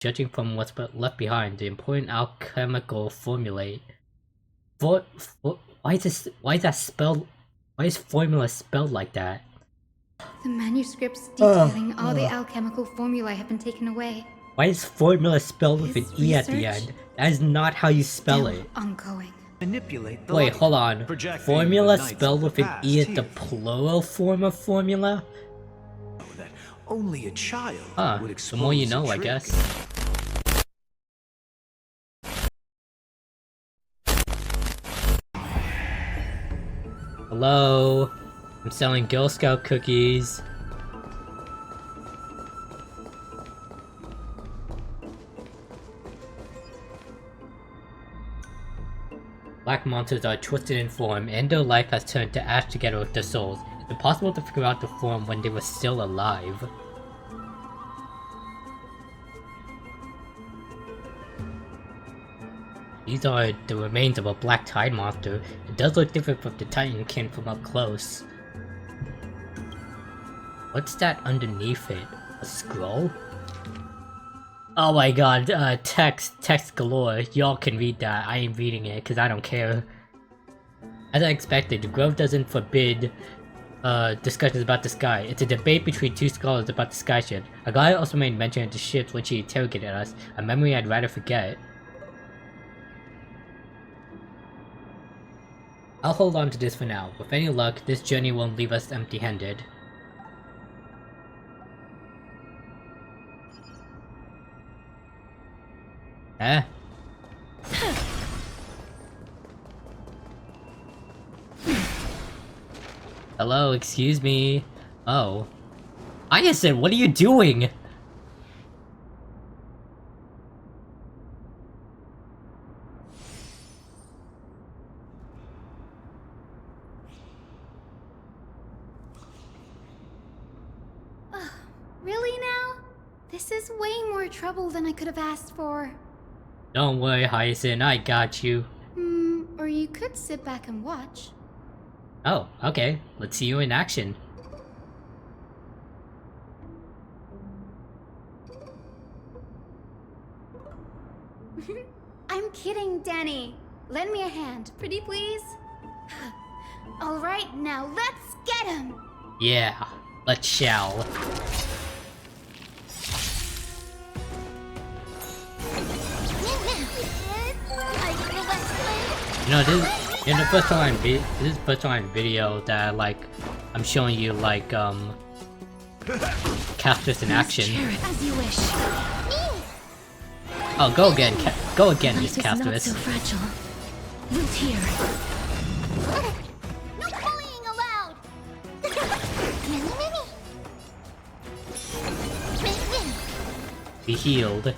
Judging from what's left behind, the important alchemical formulae. Why is that spelled? Why is formula spelled like that? The manuscripts detailing all the alchemical formulae have been taken away. Why is formula spelled with an E at the end? That is not how you spell it. Ongoing. Manipulate the Wait, light, hold on. Formula spelled with an E at the here. plural form of formula? That only a child would expose the more you know, a I trick. guess. Hello? I'm selling Girl Scout cookies. Black monsters are twisted in form, and their life has turned to ash together with their souls. It's impossible to figure out the form when they were still alive. These are the remains of a black tide monster. It does look different from the Titankin from up close. What's that underneath it? A scroll? Oh my god, text galore. Y'all can read that. I ain't reading it because I don't care. As I expected, the Grove doesn't forbid discussions about the sky. It's a debate between two scholars about the sky ship. A guy also made mention of the ships when she interrogated us, a memory I'd rather forget. I'll hold on to this for now. With any luck, this journey won't leave us empty-handed. Eh? Hello, excuse me. Oh. Ayasin, what are you doing? Really now? This is way more trouble than I could have asked for. Don't worry, Hyacinth, I got you. Or you could sit back and watch. Oh, okay. Let's see you in action. I'm kidding, Danny. Lend me a hand, pretty please? Alright, now let's get him! Yeah, let's shall. You know, this is the first time video that I'm showing you Casters in action. As you wish. Oh, go again, Miss Casters. Not so fragile. Root here. No bullying allowed. Be healed.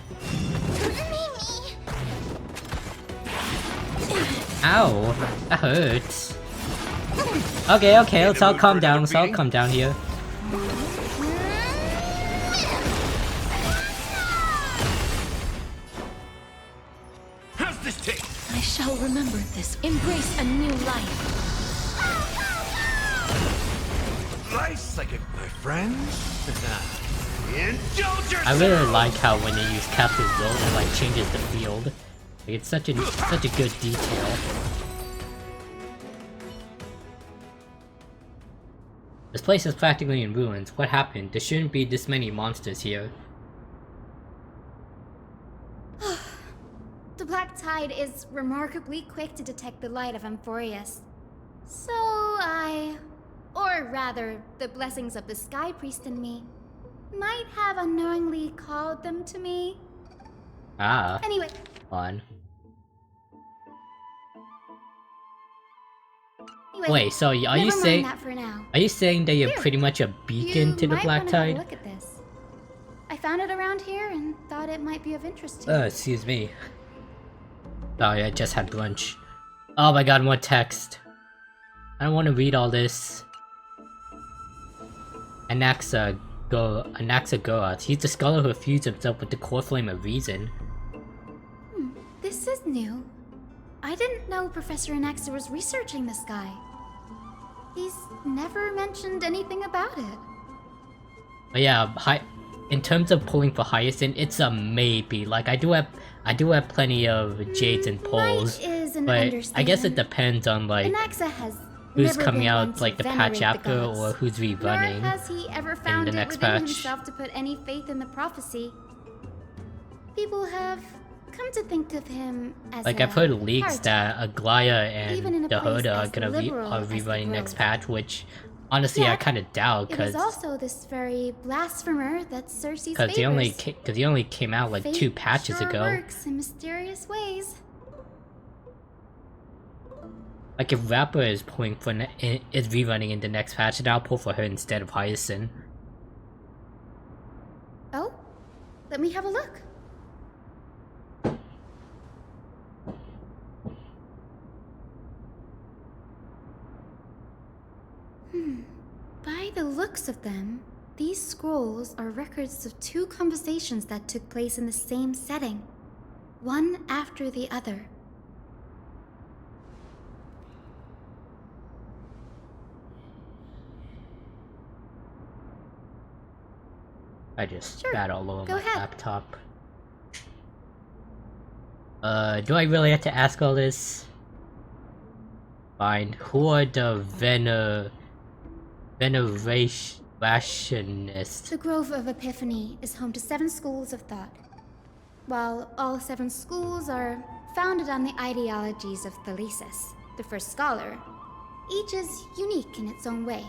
Ow, that hurts. Okay, let's all calm down. Let's all calm down here. How's this taste? I shall remember this. Embrace a new life. Nice, like my friends. Indulge yourself. I really like how when they use Captain Zolt, it changes the field. It's such a good detail. This place is practically in ruins. What happened? There shouldn't be this many monsters here. The black tide is remarkably quick to detect the light of AMPHOREU'S. So or rather, the blessings of the Sky Priest in me, might have unknowingly called them to me. Ah. Anyway. Fun. Wait, so are you saying that you're pretty much a beacon to the black tide? Look at this. I found it around here and thought it might be of interest to you. Excuse me. Sorry, I just had brunch. Oh my god, more text. I don't want to read all this. Anaxagoras. He's the scholar who fused himself with the core flame of reason. This is new. I didn't know Professor Anaxa was researching the sky. He's never mentioned anything about it. But yeah, in terms of pulling for Hyacinth, it's a maybe. Like I do have plenty of Jades and Poles, but I guess it depends on like who's coming out like the patch after or who's rerunning. Nor has he ever found it within himself to put any faith in the prophecy. People have come to think of him as like I've heard leaks that Aglaya and the Hoda are gonna are rerunning next patch, which honestly I kind of doubt because it is also this very blasphemer that Cersei's because he only came out like 2 patches ago. Works in mysterious ways. Like if Rapper is pulling for is rerunning in the next patch, then I'll pull for her instead of Hyacinth. Oh, let me have a look. By the looks of them, these scrolls are records of 2 conversations that took place in the same setting, one after the other. I just spat all over my laptop. Do I really have to ask all this? Fine. Who are the Venerationists? The Grove of Epiphany is home to 7 schools of thought. While all 7 schools are founded on the ideologies of Thanatos, the first scholar, each is unique in its own way.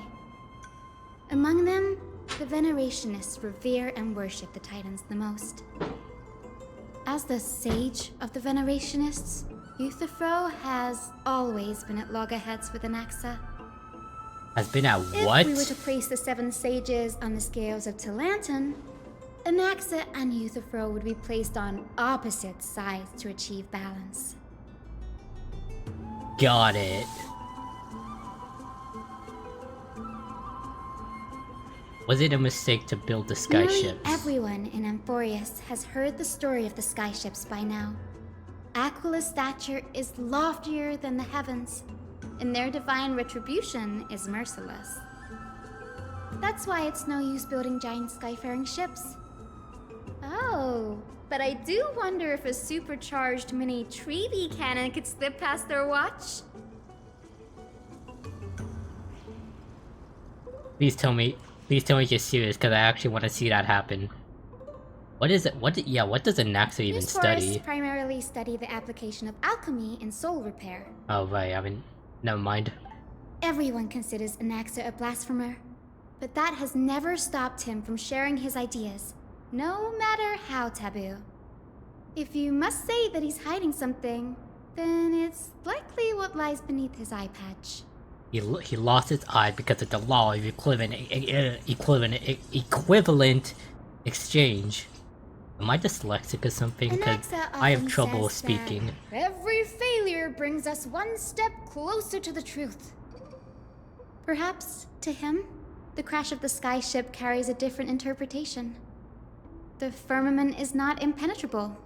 Among them, the Venerationists revere and worship the Titans the most. As the sage of the Venerationists, Euthyphro has always been at loggerheads with Anaxa. Has been at what? If we were to place the 7 sages on the scales of Talanton, Anaxa and Euthyphro would be placed on opposite sides to achieve balance. Got it. Was it a mistake to build the skyships? Nearly everyone in AMPHOREUS has heard the story of the skyships by now. Aquila's stature is loftier than the heavens, and their divine retribution is merciless. That's why it's no use building giant skyfaring ships. Oh, but I do wonder if a supercharged mini Treaty cannon could slip past their watch. Please tell me you're serious, because I actually want to see that happen. What is it? What does Anaxa even study? Primarily study the application of alchemy in soul repair. Oh right, I mean, never mind. Everyone considers Anaxa a blasphemer, but that has never stopped him from sharing his ideas, no matter how taboo. If you must say that he's hiding something, then it's likely what lies beneath his eye patch. He lost his eye because of the law of equivalent exchange. Am I dyslexic or something? Because I have trouble speaking. Every failure brings us one step closer to the truth. Perhaps, to him, the crash of the skyship carries a different interpretation. The firmament is not impenetrable.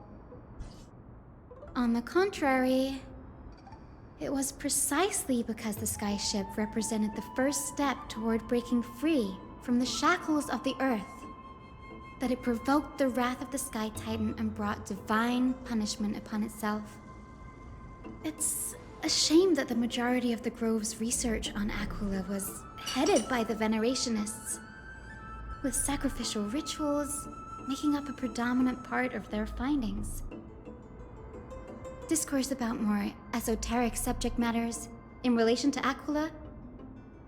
On the contrary, it was precisely because the skyship represented the first step toward breaking free from the shackles of the earth that it provoked the wrath of the Sky Titan and brought divine punishment upon itself. It's a shame that the majority of the Grove's research on Aquila was headed by the Venerationists, with sacrificial rituals making up a predominant part of their findings. Discourse about more esoteric subject matters in relation to Aquila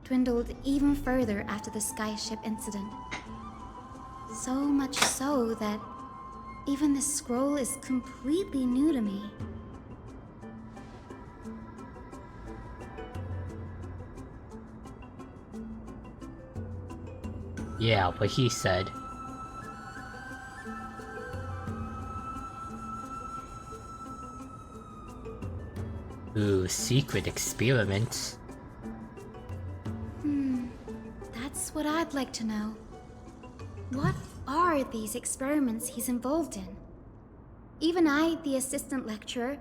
dwindled even further after the skyship incident. So much so that even this scroll is completely new to me. Yeah, what he said. Ooh, secret experiments. That's what I'd like to know. What are these experiments he's involved in? Even I, the assistant lecturer,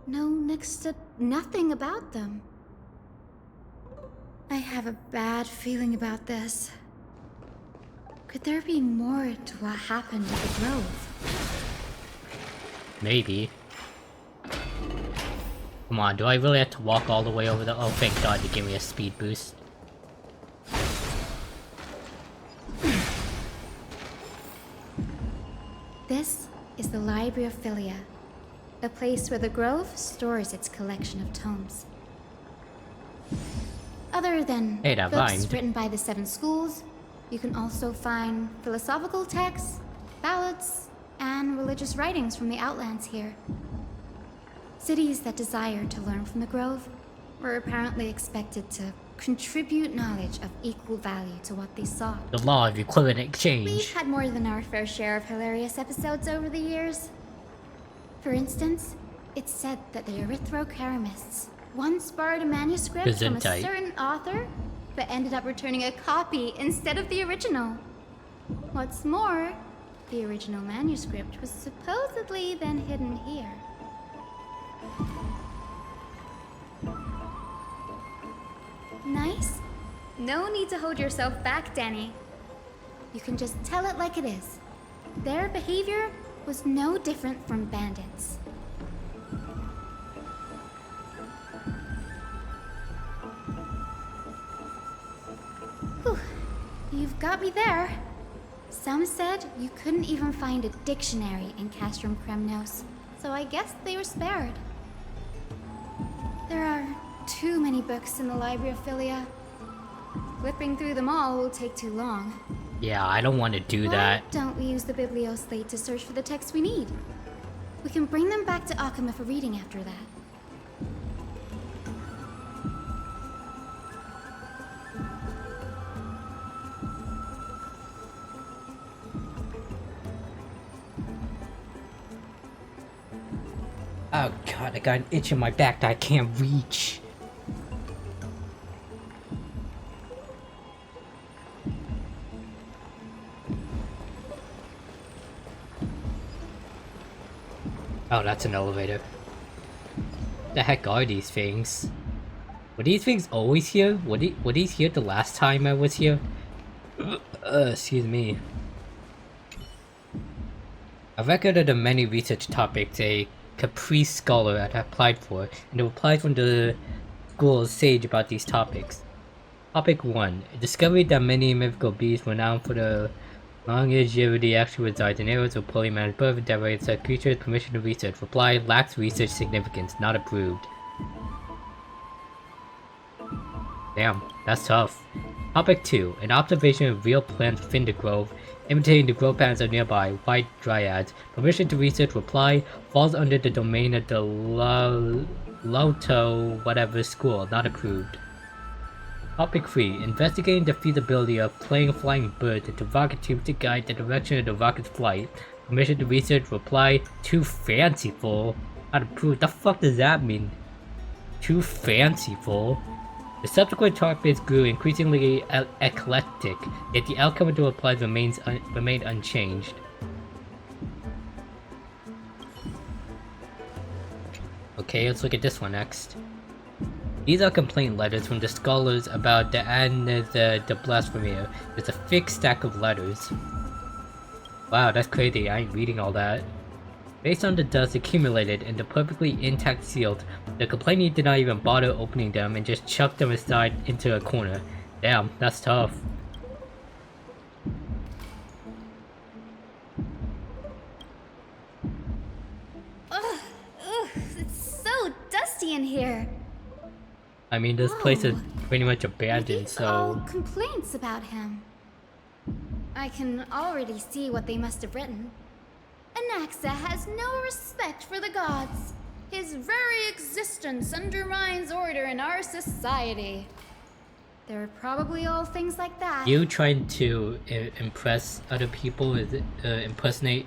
know next to nothing about them. I have a bad feeling about this. Could there be more to what happened at the Grove? Maybe. Come on, do I really have to walk all the way over there? Oh, thank God to give me a speed boost. This is the Library of Philia, a place where the Grove stores its collection of tomes. Other than books rhymed. written by the 7 schools, you can also find philosophical texts, ballads, and religious writings from the Outlands here. Cities that desire to learn from the Grove were apparently expected to contribute knowledge of equal value to what they saw. The law of equivalent We've exchange. had more than our fair share of hilarious episodes over the years. For instance, it's said that the Erythrocheramists once borrowed a manuscript from a Gesundheit. certain author, but ended up returning a copy instead of the original. What's more, the original manuscript was supposedly then hidden here. Nice? No need to hold yourself back, Danny. You can just tell it like it is. Their behavior was no different from bandits. Whew. You've got me there. Some said you couldn't even find a dictionary in Castrum Kremnos, so I guess they were spared. There are too many books in the Library of Philia. Flipping through them all will take too long. Yeah, I don't want to do that. Why don't we use the Biblioslate to search for the texts we need? We can bring them back to Akama for reading after that. Oh God, I got an itch in my back that I can't reach. Oh, that's an elevator. The heck are these things? Were these things always here? Were these here the last time I was here? Excuse me. A record of the many research topics a Caprice scholar had applied for, and the replies from the school's sage about these topics. Topic 1. It discovered that many mythical beasts renowned for the longevity actually resides in areas of poorly managed birth that rates such creatures permission to research. Reply: lacks research significance, not approved. Damn, that's tough. Topic 2. An observation of real plants within the grove, imitating the growth patterns of nearby white dryads. Permission to research. Reply: falls under the domain of the Loto whatever school, not approved. Topic 3. Investigating the feasibility of playing a flying bird into rocket tubes to guide the direction of the rocket's flight. Permission to research. Reply: too fanciful. Not approved. The fuck does that mean? Too fanciful? The subsequent topics grew increasingly eclectic, yet the outcome of the replies remained unchanged. Okay, let's look at this one next. These are complaint letters from the scholars about the the blasphemy. There's a thick stack of letters. Wow, that's crazy. I ain't reading all that. Based on the dust accumulated in the perfectly intact seals, the complainant did not even bother opening them and just chucked them aside into a corner. Damn, that's tough. Ugh, it's so dusty in here. I mean, this place is pretty much abandoned, These all so... complaints about him. I can already see what they must have written. Anaxa has no respect for the gods. His very existence undermines order in our society. There are probably all things like that. You trying to impress other people? Is it impersonate?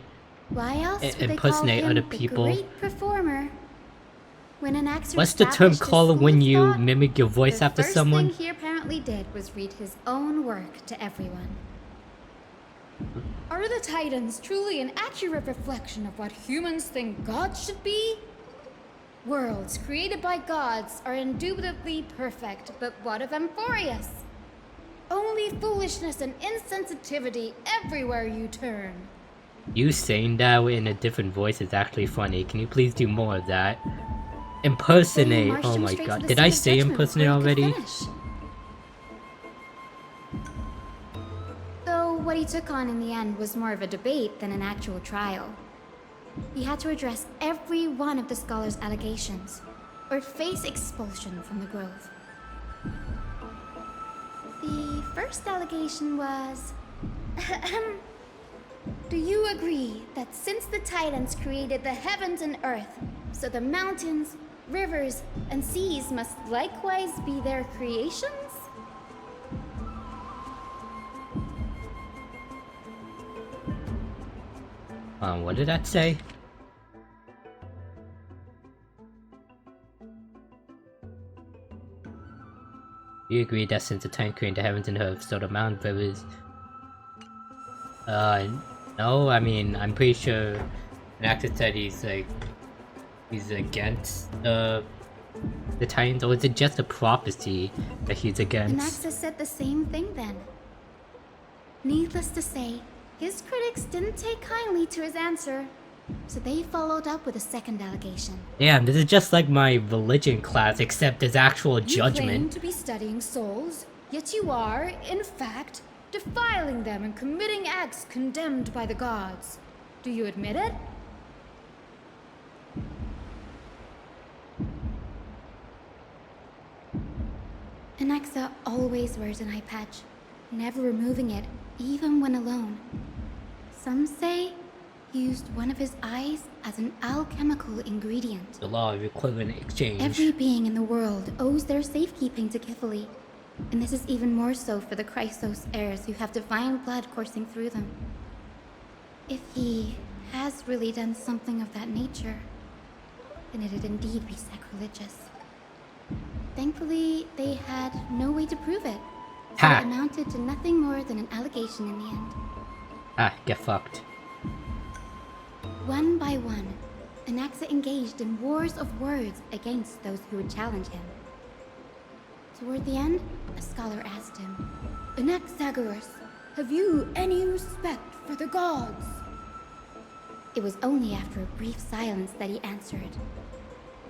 Why else would they call impersonate him other the people? great performer? When Anaxer What's the term established his called school when of you thought, mimic your voice after someone? The first thing he apparently did was read his own work to everyone. Are the Titans truly an accurate reflection of what humans think gods should be? Worlds created by gods are indubitably perfect, but what of AMPHOREUS? Only foolishness and insensitivity everywhere you turn. You saying that in a different voice is actually funny. Can you please do more of that? Impersonate! Oh my god. Did I say impersonate already? Though what he took on in the end was more of a debate than an actual trial. He had to address every one of the scholar's allegations, or face expulsion from the Grove. The first allegation was... Do you agree that since the Titans created the heavens and earth, so the mountains, rivers, and seas must likewise be their creations? What did that say? You agree that since the Titan created the heavens and earth, so the mountain rivers... no, I mean, I'm pretty sure an actor said he's against the Titans, or is it just a prophecy that he's against? Anaxa said the same thing then. Needless to say, his critics didn't take kindly to his answer, so they followed up with a second allegation. Damn, this is just like my religion class, except there's actual judgment. You claim to be studying souls, yet you are, in fact, defiling them and committing acts condemned by the gods. Do you admit it? Anaxa always wears an eye patch, never removing it, even when alone. Some say he used one of his eyes as an alchemical ingredient. The law of equivalent exchange. Every being in the world owes their safekeeping to Kifili, and this is even more so for the Chrysos heirs who have divine blood coursing through them. If he has really done something of that nature, then it'd indeed be sacrilegious. Thankfully, they had no way to prove it, so it amounted to nothing more than an allegation in the end. Get fucked. One by one, Anaxa engaged in wars of words against those who would challenge him. Toward the end, a scholar asked him, Anaxagoras, have you any respect for the gods? It was only after a brief silence that he answered,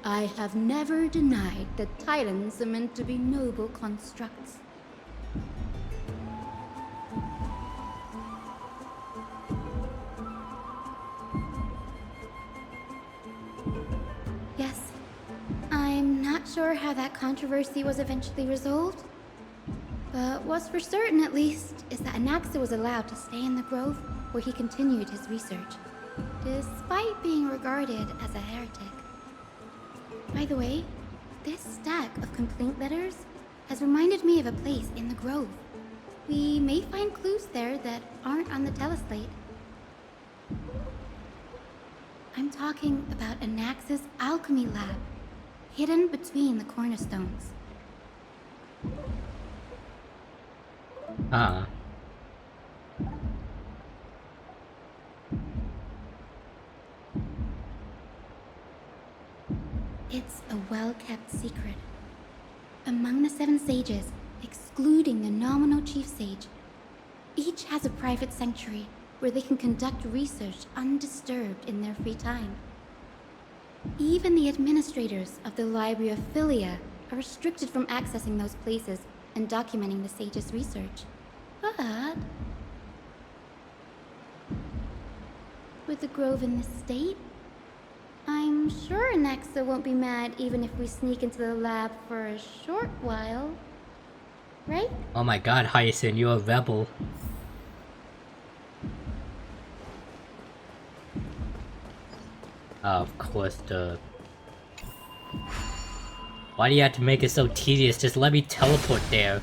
I have never denied that Titans are meant to be noble constructs. Yes, I'm not sure how that controversy was eventually resolved, but what's for certain at least is that Anaxa was allowed to stay in the grove where he continued his research, despite being regarded as a heretic. By the way, this stack of complaint letters has reminded me of a place in the grove. We may find clues there that aren't on the teleslate. I'm talking about Anaxa's alchemy lab, hidden between the cornerstones. It's a well-kept secret. Among the 7 sages, excluding the nominal chief sage, each has a private sanctuary where they can conduct research undisturbed in their free time. Even the administrators of the Library of Philia are restricted from accessing those places and documenting the sage's research. But with the grove in this state, I'm sure Anaxa won't be mad even if we sneak into the lab for a short while. Right? Oh my god, Hyacinth, you're a rebel. Of course, why do you have to make it so tedious? Just let me teleport there.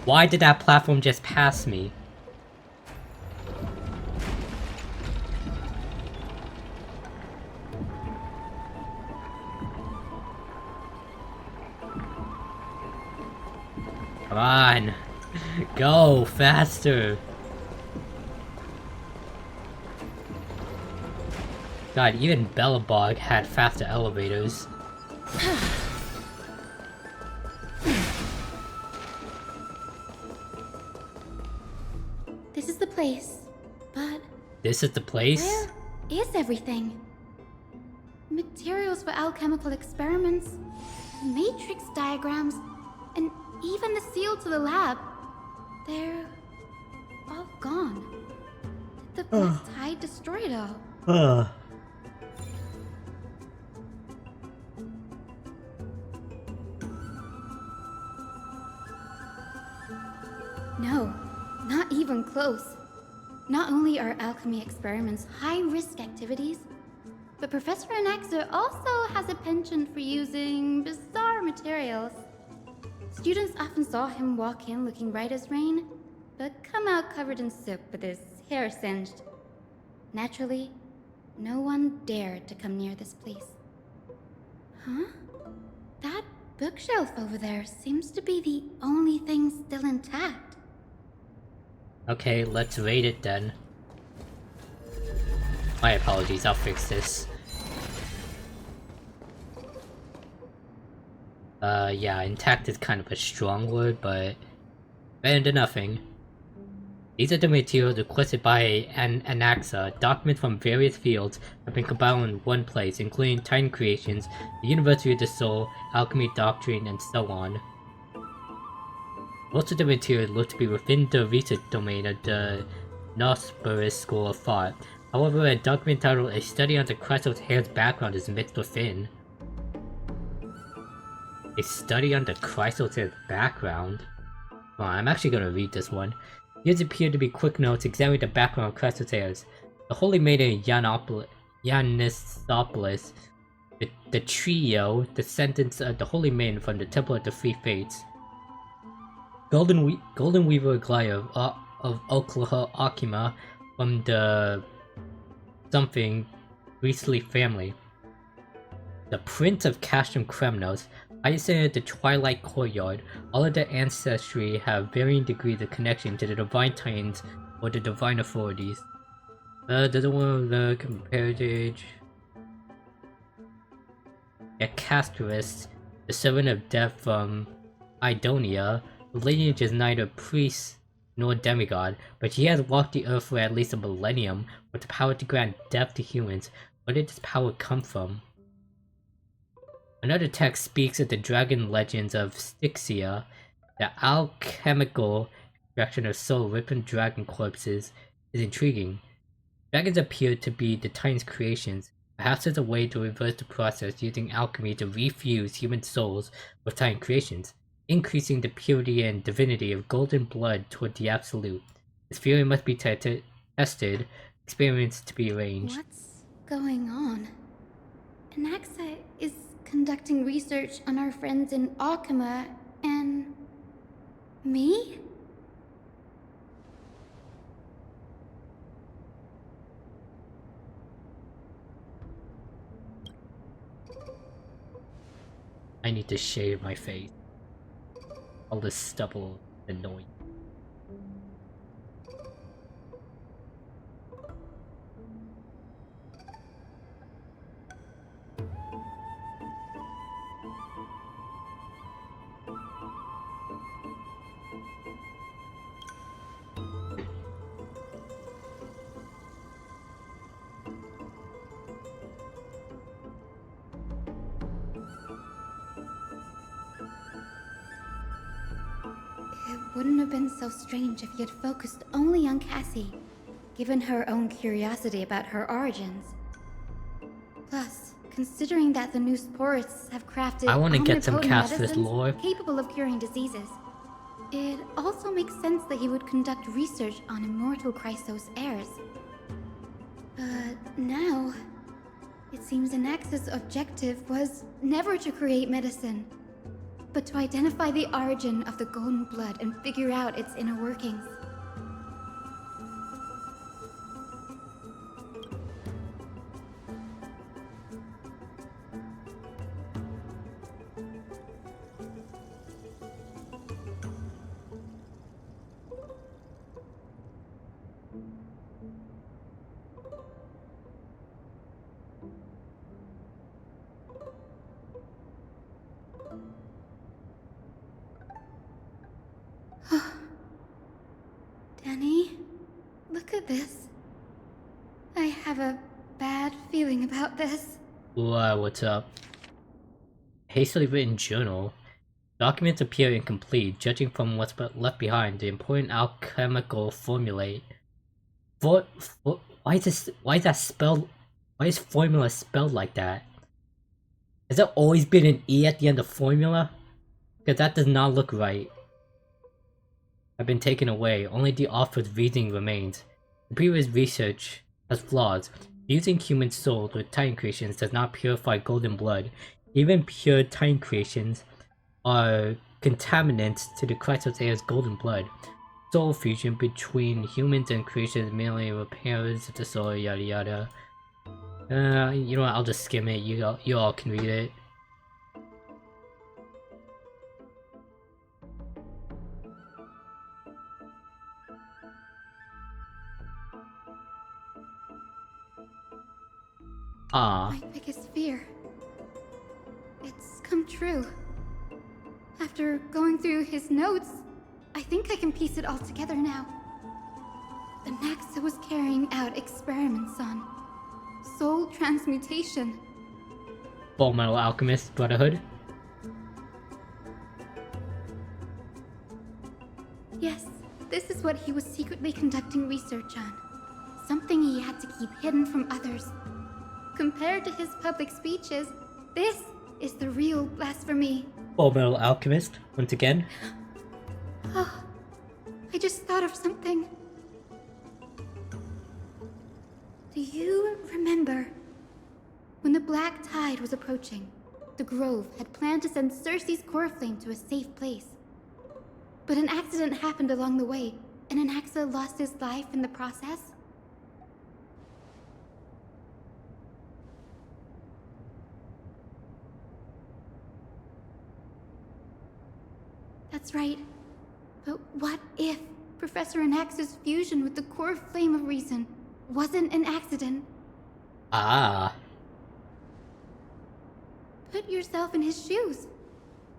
Why did that platform just pass me? Come on! Go! Faster! God, even Bellabog had faster elevators. This is the place? Where is everything? Materials for alchemical experiments, matrix diagrams, and even the seal to the lab. They're all gone. Did the Black Tide destroy it all? No, not even close. Not only are alchemy experiments high-risk activities, but Professor Anaxa also has a penchant for using bizarre materials. Students often saw him walk in looking right as rain, but come out covered in soot with his hair singed. Naturally, no one dared to come near this place. Huh? That bookshelf over there seems to be the only thing still intact. Okay, let's raid it then. My apologies, I'll fix this. Yeah, intact is kind of a strong word, but better than nothing. These are the materials requested by Anaxa. Documents from various fields have been compiled in one place, including Titan Creations, the University of the Soul, Alchemy Doctrine, and so on. Most of the materials look to be within the research domain of the AMPHOREUS'S school of thought. However, a document titled A Study on the Crystal's Hair's Background is mixed within. A study on the Crystal's Hair's background? Oh, I'm actually gonna read this one. These appear to be quick notes examining the background of Crystal's Hairs. The Holy Maiden Yanisopoulos, the trio, descendants of the Holy Maiden from the Temple of the Three Fates. Golden Weaver Glaive of Oklahoma from the something priestly family. The Prince of Castrum Kremnos, Isaiah the Twilight Courtyard. All of their ancestry have varying degrees of connection to the Divine Titans or the Divine Authorities. Doesn't want to compare age. Castorus, the servant of death from Idonia. The lineage is neither priest nor demigod, but he has walked the earth for at least a millennium with the power to grant death to humans. Where did this power come from? Another text speaks of the dragon legends of Styxia, the alchemical extraction of soul-ripping dragon corpses is intriguing. Dragons appear to be the Titan's creations. Perhaps there's a way to reverse the process using alchemy to refuse human souls with Titan creations, increasing the purity and divinity of golden blood toward the absolute. This theory must be tested, experiments to be arranged. What's going on? Anaxa is conducting research on our friends in Okima and... me? I need to shave my face. All this stubble is annoying. It wouldn't have been so strange if he had focused only on Cassie, given her own curiosity about her origins. Plus, considering that the new sporists have crafted I want to get some omnipotent Cassis medicines lore. capable of curing diseases, it also makes sense that he would conduct research on immortal Chrysos heirs. But now, it seems Anaxa's objective was never to create medicine, but to identify the origin of the golden blood and figure out its inner workings. Danny, look at this. have a bad feeling about this. What's up? Hastily written journal. Documents appear incomplete, judging from what's left behind. The important alchemical formulae. Why is that spelled? Why is formula spelled like that? Has there always been an E at the end of formula? Because that does not look right. Have been taken away. Only the author's reasoning remains. The previous research has flaws. Using human souls with Titan creations does not purify golden blood. Even pure Titan creations are contaminants to the Christos Heir's golden blood. Soul fusion between humans and creatures merely repairs the soul, yada yada. You know what, I'll just skim it, you all can read it. My biggest fear. It's come true. After going through his notes, I think I can piece it all together now. The Naxa was carrying out experiments on soul transmutation. Full Metal Alchemist Brotherhood? Yes, this is what he was secretly conducting research on. Something he had to keep hidden from others. Compared to his public speeches, this is the real blasphemy. Full Metal Alchemist, once again. Oh, I just thought of something. Do you remember when the Black Tide was approaching? The Grove had planned to send Circe's core flame to a safe place. But an accident happened along the way, and Anaxa lost his life in the process? That's right. But what if Professor Anaxa's fusion with the core flame of reason wasn't an accident? Put yourself in his shoes.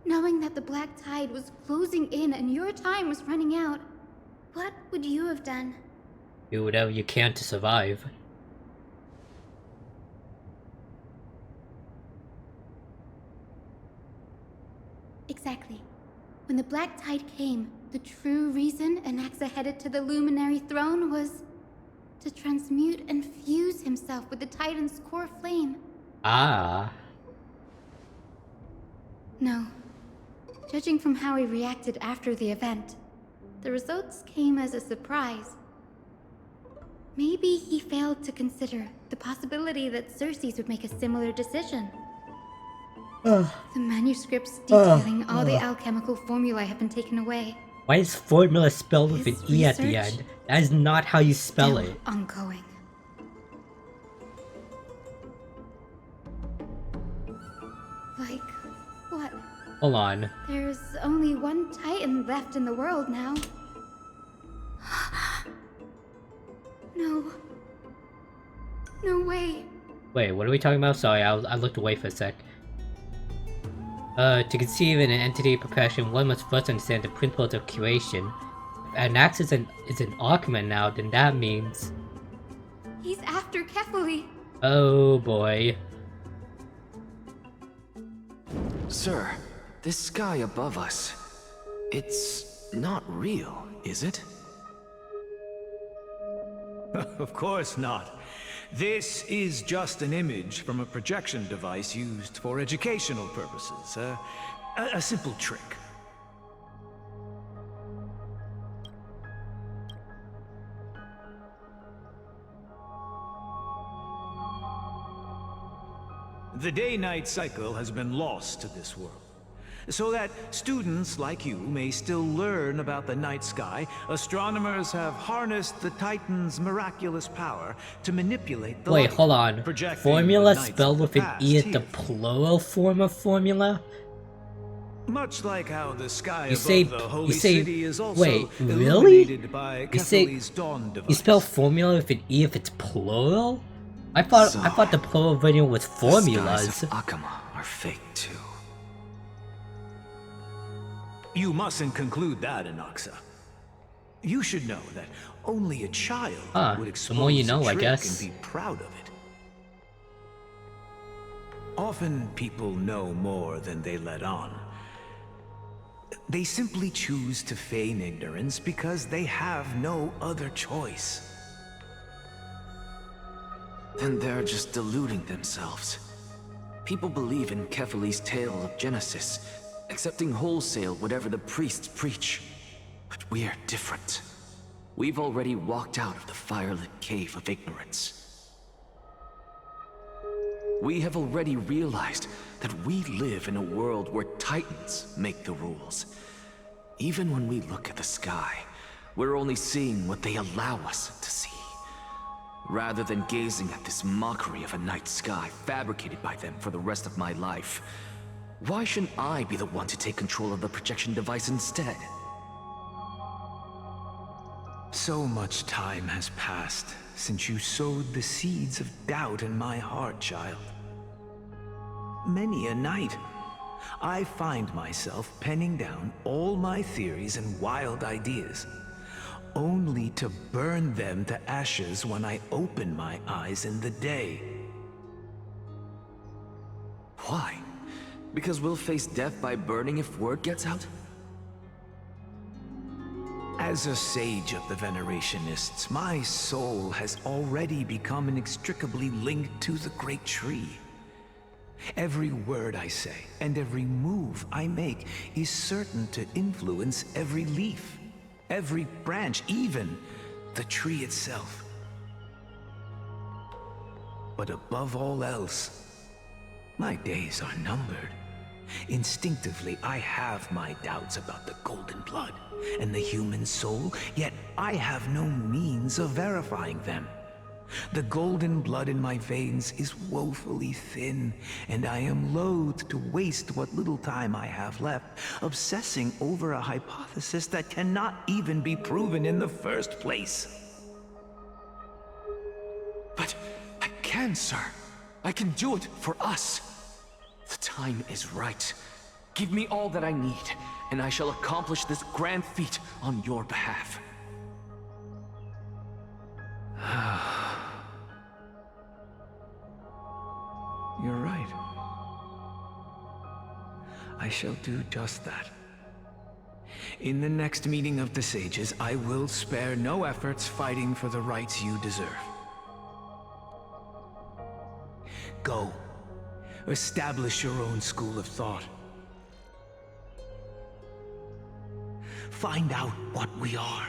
Knowing that the Black Tide was closing in and your time was running out, what would you have done? Do whatever you can to survive. Exactly. When the Black Tide came, the true reason Anaxa headed to the Luminary Throne was to transmute and fuse himself with the Titan's core flame. No. Judging from how he reacted after the event, the results came as a surprise. Maybe he failed to consider the possibility that Circe's would make a similar decision. The manuscripts detailing all the alchemical formulae have been taken away. Why is formula spelled with an E at the end? That is not how you spell it. Ongoing. Like, what? Hold on. There's only one Titan left in the world now. No. No way. Wait, what are we talking about? Sorry, I looked away for a sec. To conceive in an entity profession, one must first understand the principles of curation. If Anax is an Archman now, then that means... He's after Kefali. Oh boy. Sir, this sky above us, it's not real, is it? Of course not. This is just an image from a projection device used for educational purposes. A simple trick. The day-night cycle has been lost to this world. So that students like you may still learn about the night sky, astronomers have harnessed the Titan's miraculous power to manipulate the light. Wait, hold on. Projecting Formula the nights spelled of with the an E past at the here. plural form of formula? Much like how the sky You above say- the holy you say- city is also wait, really? illuminated by You say- Kefali's dawn device. You spell formula with an E if it's plural? I thought the plural variant was The skies formulas. of Akama are fake too. You mustn't conclude that, Anaxa. You should know that only a child would the expose more you know, a I trick guess. and be proud of it. Often people know more than they let on. They simply choose to feign ignorance because they have no other choice. Then they're just deluding themselves. People believe in Kephali's tale of Genesis, accepting wholesale whatever the priests preach. But we're different. We've already walked out of the firelit cave of ignorance. We have already realized that we live in a world where Titans make the rules. Even when we look at the sky, we're only seeing what they allow us to see. Rather than gazing at this mockery of a night sky fabricated by them for the rest of my life, why shouldn't I be the one to take control of the projection device instead? So much time has passed since you sowed the seeds of doubt in my heart, child. Many a night, I find myself penning down all my theories and wild ideas, only to burn them to ashes when I open my eyes in the day. Why? Because we'll face death by burning if word gets out? As a sage of the Venerationists, my soul has already become inextricably linked to the great tree. Every word I say and every move I make is certain to influence every leaf, every branch, even the tree itself. But above all else, my days are numbered. Instinctively, I have my doubts about the golden blood and the human soul, yet I have no means of verifying them. The golden blood in my veins is woefully thin, and I am loath to waste what little time I have left obsessing over a hypothesis that cannot even be proven in the first place. But I can, sir. I can do it for us. The time is right. Give me all that I need, and I shall accomplish this grand feat on your behalf. You're right. I shall do just that. In the next meeting of the sages, I will spare no efforts fighting for the rights you deserve. Go. Establish your own school of thought. Find out what we are.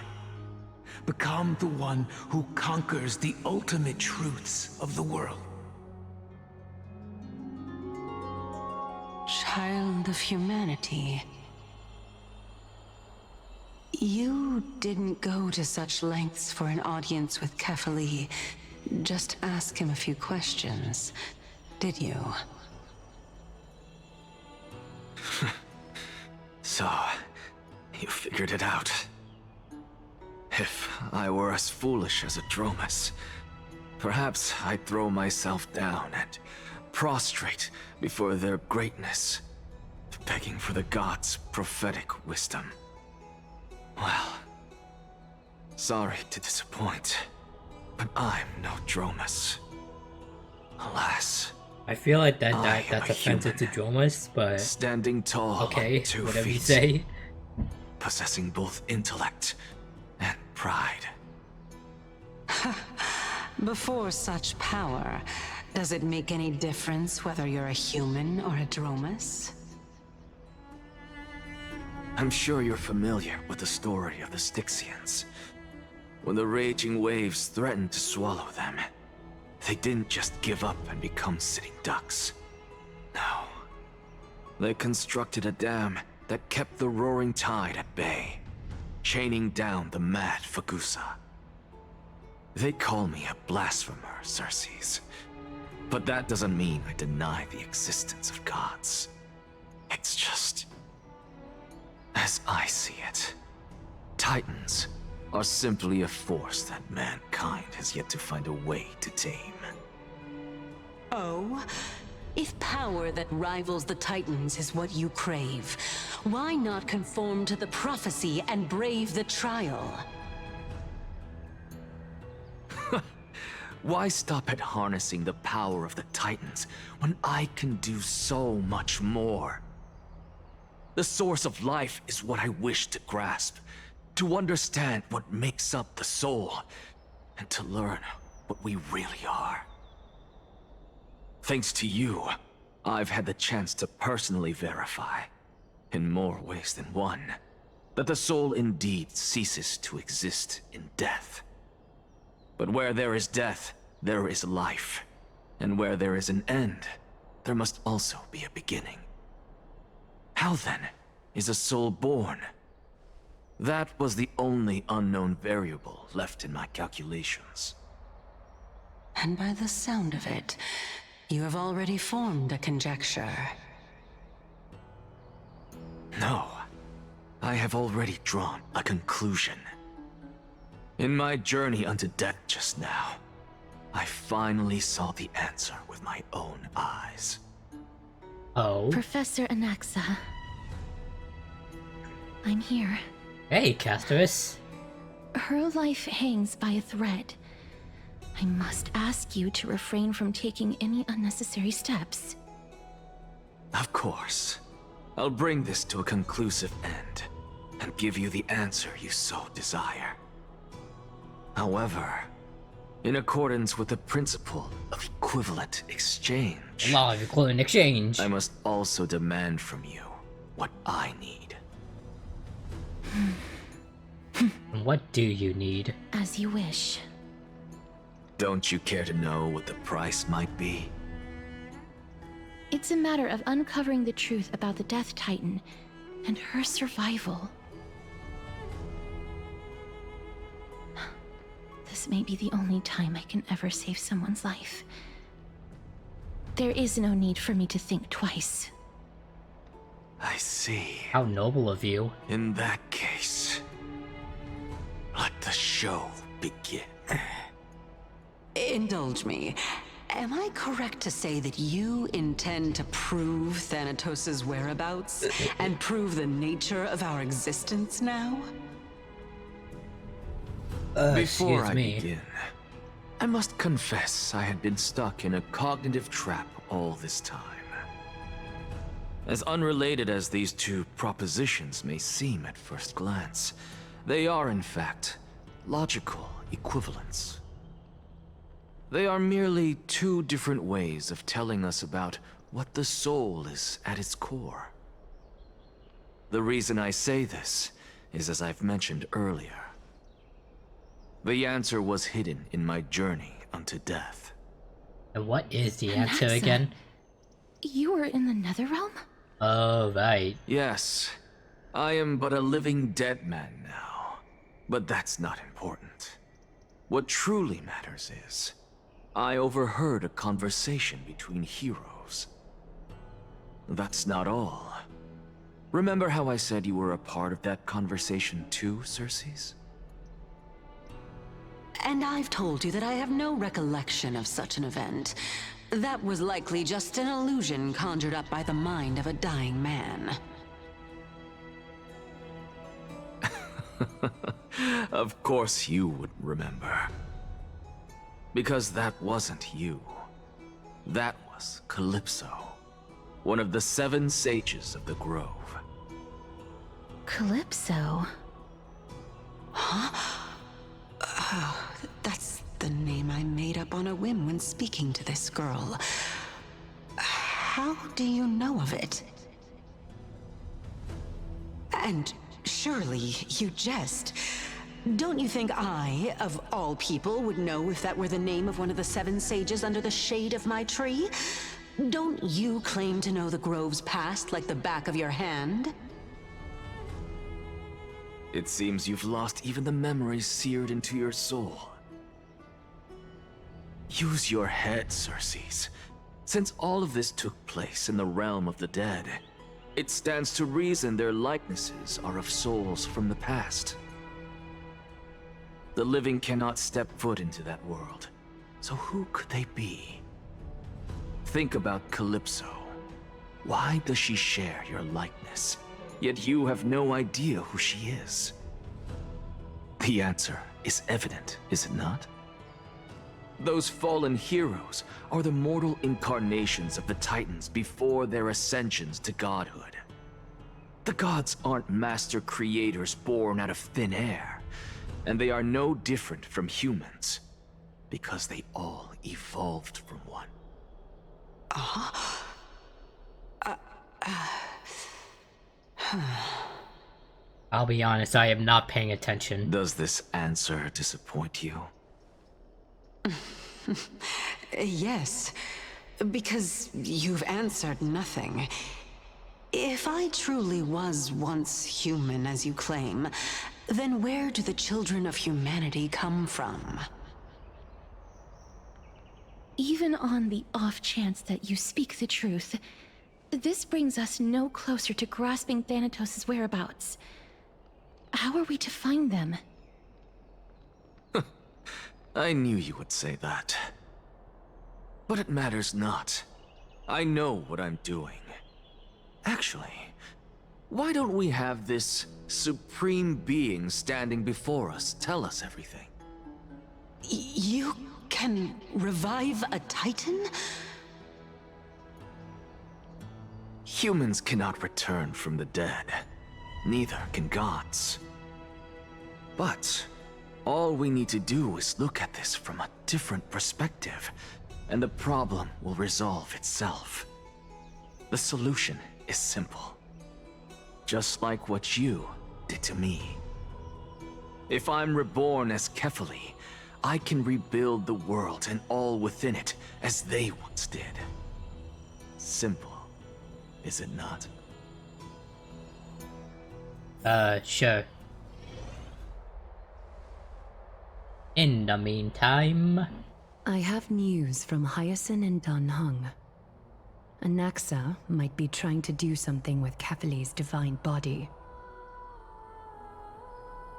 Become the one who conquers the ultimate truths of the world. Child of humanity. You didn't go to such lengths for an audience with Kephali. Just ask him a few questions, did you? So, you figured it out. If I were as foolish as a Dromus, perhaps I'd throw myself down and prostrate before their greatness, begging for the gods' prophetic wisdom. Well, sorry to disappoint, but I'm no Dromus. Alas. I feel like that's a offensive to Dromus, but standing tall okay, on 2 whatever feet, you say. possessing both intellect and pride. Before such power, does it make any difference whether you're a human or a Dromus? I'm sure you're familiar with the story of the Styxians. When the raging waves threatened to swallow them, they didn't just give up and become sitting ducks. No. They constructed a dam that kept the roaring tide at bay, chaining down the mad Fagusa. They call me a blasphemer, Xerxes. But that doesn't mean I deny the existence of gods. It's just, as I see it, Titans are simply a force that mankind has yet to find a way to tame. Oh? If power that rivals the Titans is what you crave, why not conform to the prophecy and brave the trial? Why stop at harnessing the power of the Titans when I can do so much more? The source of life is what I wish to grasp, to understand what makes up the soul, and to learn what we really are. Thanks to you, I've had the chance to personally verify, in more ways than one, that the soul indeed ceases to exist in death. But where there is death, there is life. And where there is an end, there must also be a beginning. How then is a soul born? That was the only unknown variable left in my calculations. And by the sound of it, you have already formed a conjecture. No, I have already drawn a conclusion. In my journey unto death just now, I finally saw the answer with my own eyes. Oh. Professor Anaxa. I'm here. Hey, Castorus. Her life hangs by a thread. I must ask you to refrain from taking any unnecessary steps. Of course. I'll bring this to a conclusive end, and give you the answer you so desire. However, in accordance with the principle of equivalent exchange, Law of equivalent exchange. I must also demand from you what I need. What do you need? As you wish. Don't you care to know what the price might be? It's a matter of uncovering the truth about the Death Titan and her survival. This may be the only time I can ever save someone's life. There is no need for me to think twice. I see. How noble of you. In that case, let the show begin. Indulge me. Am I correct to say that you intend to prove Thanatos' whereabouts and prove the nature of our existence now? Before I me. begin, I must confess I had been stuck in a cognitive trap all this time. As unrelated as these two propositions may seem at first glance, they are in fact logical equivalents. They are merely two different ways of telling us about what the soul is at its core. The reason I say this is as I've mentioned earlier. The answer was hidden in my journey unto death. And what is the answer Anaxa. again? You were in the Netherrealm? Oh, right. Yes, I am but a living dead man now. But that's not important. What truly matters is, I overheard a conversation between heroes. That's not all. Remember how I said you were a part of that conversation too, Circes? And I've told you that I have no recollection of such an event. That was likely just an illusion conjured up by the mind of a dying man. Of course you would remember. Because that wasn't you. That was Calypso, one of the 7 sages of the Grove. Calypso? That's the name I made up on a whim when speaking to this girl. How do you know of it? And surely you jest. Don't you think I, of all people, would know if that were the name of one of the 7 sages under the shade of my tree? Don't you claim to know the Grove's past like the back of your hand? It seems you've lost even the memories seared into your soul. Use your head, Circes. Since all of this took place in the realm of the dead, it stands to reason their likenesses are of souls from the past. The living cannot step foot into that world, so who could they be? Think about Calypso. Why does she share your likeness, yet you have no idea who she is? The answer is evident, is it not? Those fallen heroes are the mortal incarnations of the Titans before their ascensions to godhood. The gods aren't master creators born out of thin air, and they are no different from humans, because they all evolved from one. I'll be honest, I am not paying attention. Does this answer disappoint you? Yes, because you've answered nothing. If I truly was once human, as you claim, then where do the children of humanity come from? Even on the off chance that you speak the truth, this brings us no closer to grasping Thanatos' whereabouts. How are we to find them? I knew you would say that. But it matters not. I know what I'm doing. Actually, why don't we have this supreme being standing before us tell us everything? You can revive a Titan? Humans cannot return from the dead. Neither can gods. But all we need to do is look at this from a different perspective, and the problem will resolve itself. The solution is simple. Just like what you did to me. If I'm reborn as Kefali, I can rebuild the world and all within it as they once did. Simple, is it not? Sure. In the meantime... I have news from Hyacinth and Dan Heng. Anaxa might be trying to do something with Kefali's divine body.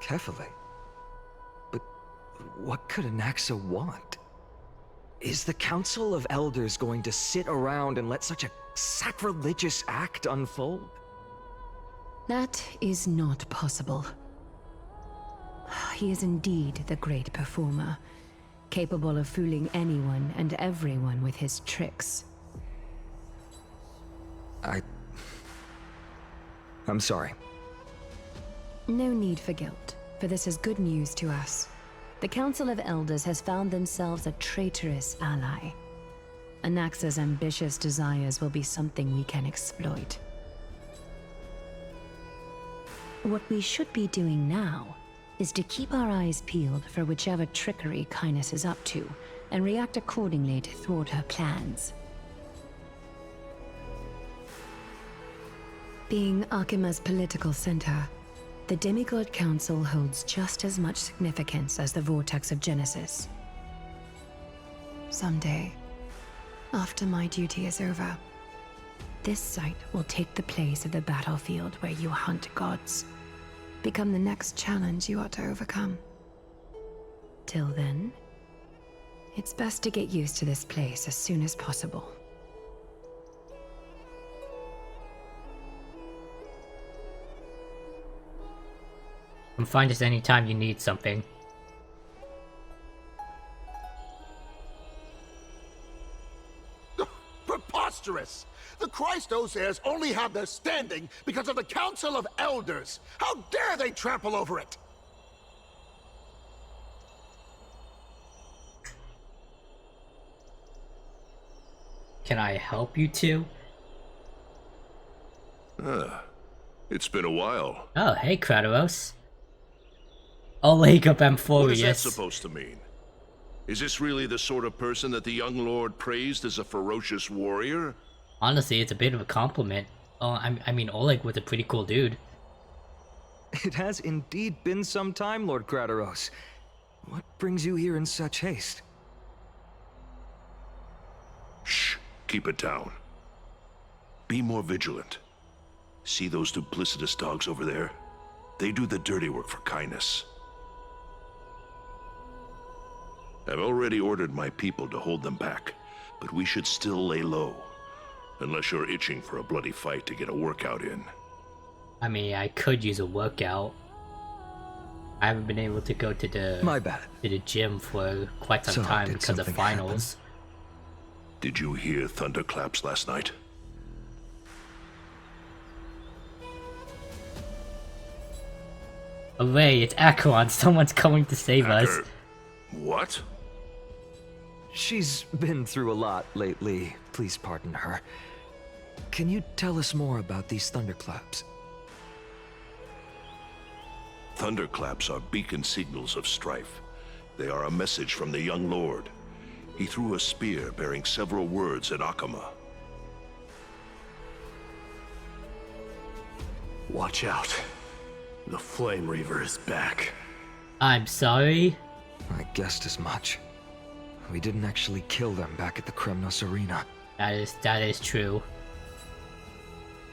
Kefali? But what could Anaxa want? Is the Council of Elders going to sit around and let such a sacrilegious act unfold? That is not possible. He is indeed the great performer, capable of fooling anyone and everyone with his tricks. I'm sorry. No need for guilt, for this is good news to us. The Council of Elders has found themselves a traitorous ally. Anaxa's ambitious desires will be something we can exploit. What we should be doing now is to keep our eyes peeled for whichever trickery Kynus is up to, and react accordingly to thwart her plans. Being Akima's political center, the Demigod Council holds just as much significance as the Vortex of Genesis. Someday, after my duty is over, this site will take the place of the battlefield where you hunt gods. Become the next challenge you ought to overcome. Till then, it's best to get used to this place as soon as possible. Come find us anytime you need something. Preposterous! The Christos-heirs only have their standing because of the Council of Elders! How dare they trample over it! Can I help you two? It's been a while. Oh, hey Kratos. A League of What is that AMPHOREUS. supposed to mean? Is this really the sort of person that the young lord praised as a ferocious warrior? Honestly, it's a bit of a compliment. Oh, I mean, Oleg was a pretty cool dude. It has indeed been some time, Lord Kratos. What brings you here in such haste? Shh, keep it down. Be more vigilant. See those duplicitous dogs over there? They do the dirty work for Kynus. I've already ordered my people to hold them back, but we should still lay low. Unless you're itching for a bloody fight to get a workout in. I mean, I could use a workout. I haven't been able to go to the My bad. gym for quite some So, time did because of something finals. Did you hear thunderclaps last night? Hooray, it's Acheron. Someone's coming to save us. Hacker. What? She's been through a lot lately. Please pardon her. Can you tell us more about these thunderclaps? Thunderclaps are beacon signals of strife. They are a message from the young lord. He threw a spear bearing several words at Akama. Watch out. The Flame Reaver is back. I'm sorry. I guessed as much. We didn't actually kill them back at the Kremnos Arena. That is true.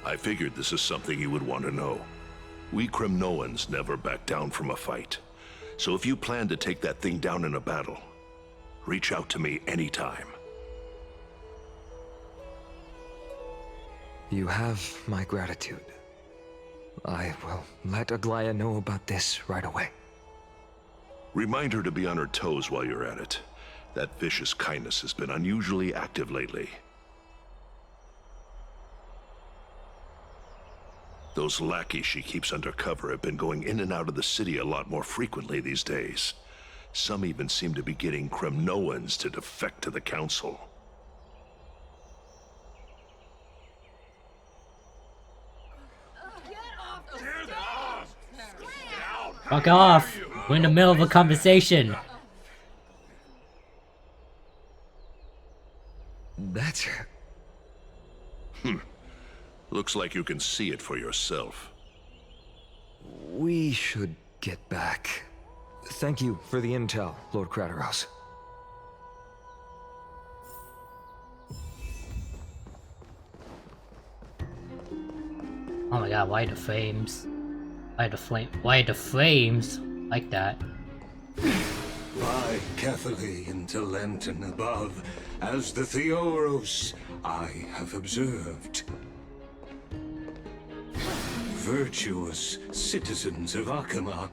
I figured this is something you would want to know. We Kremnoans never back down from a fight. So if you plan to take that thing down in a battle, reach out to me anytime. You have my gratitude. I will let Aglaya know about this right away. Remind her to be on her toes while you're at it. That vicious kindness has been unusually active lately. Those lackeys she keeps under cover have been going in and out of the city a lot more frequently these days. Some even seem to be getting Kremnoans to defect to the Council. Fuck off! We're in the middle of a conversation. That's her. Looks like you can see it for yourself. We should get back. Thank you for the intel, Lord Kratos. Oh my god, why the flames? Why the flames like that? By Catholic into Lenten above, as the Theoros I have observed. Virtuous citizens of Akama,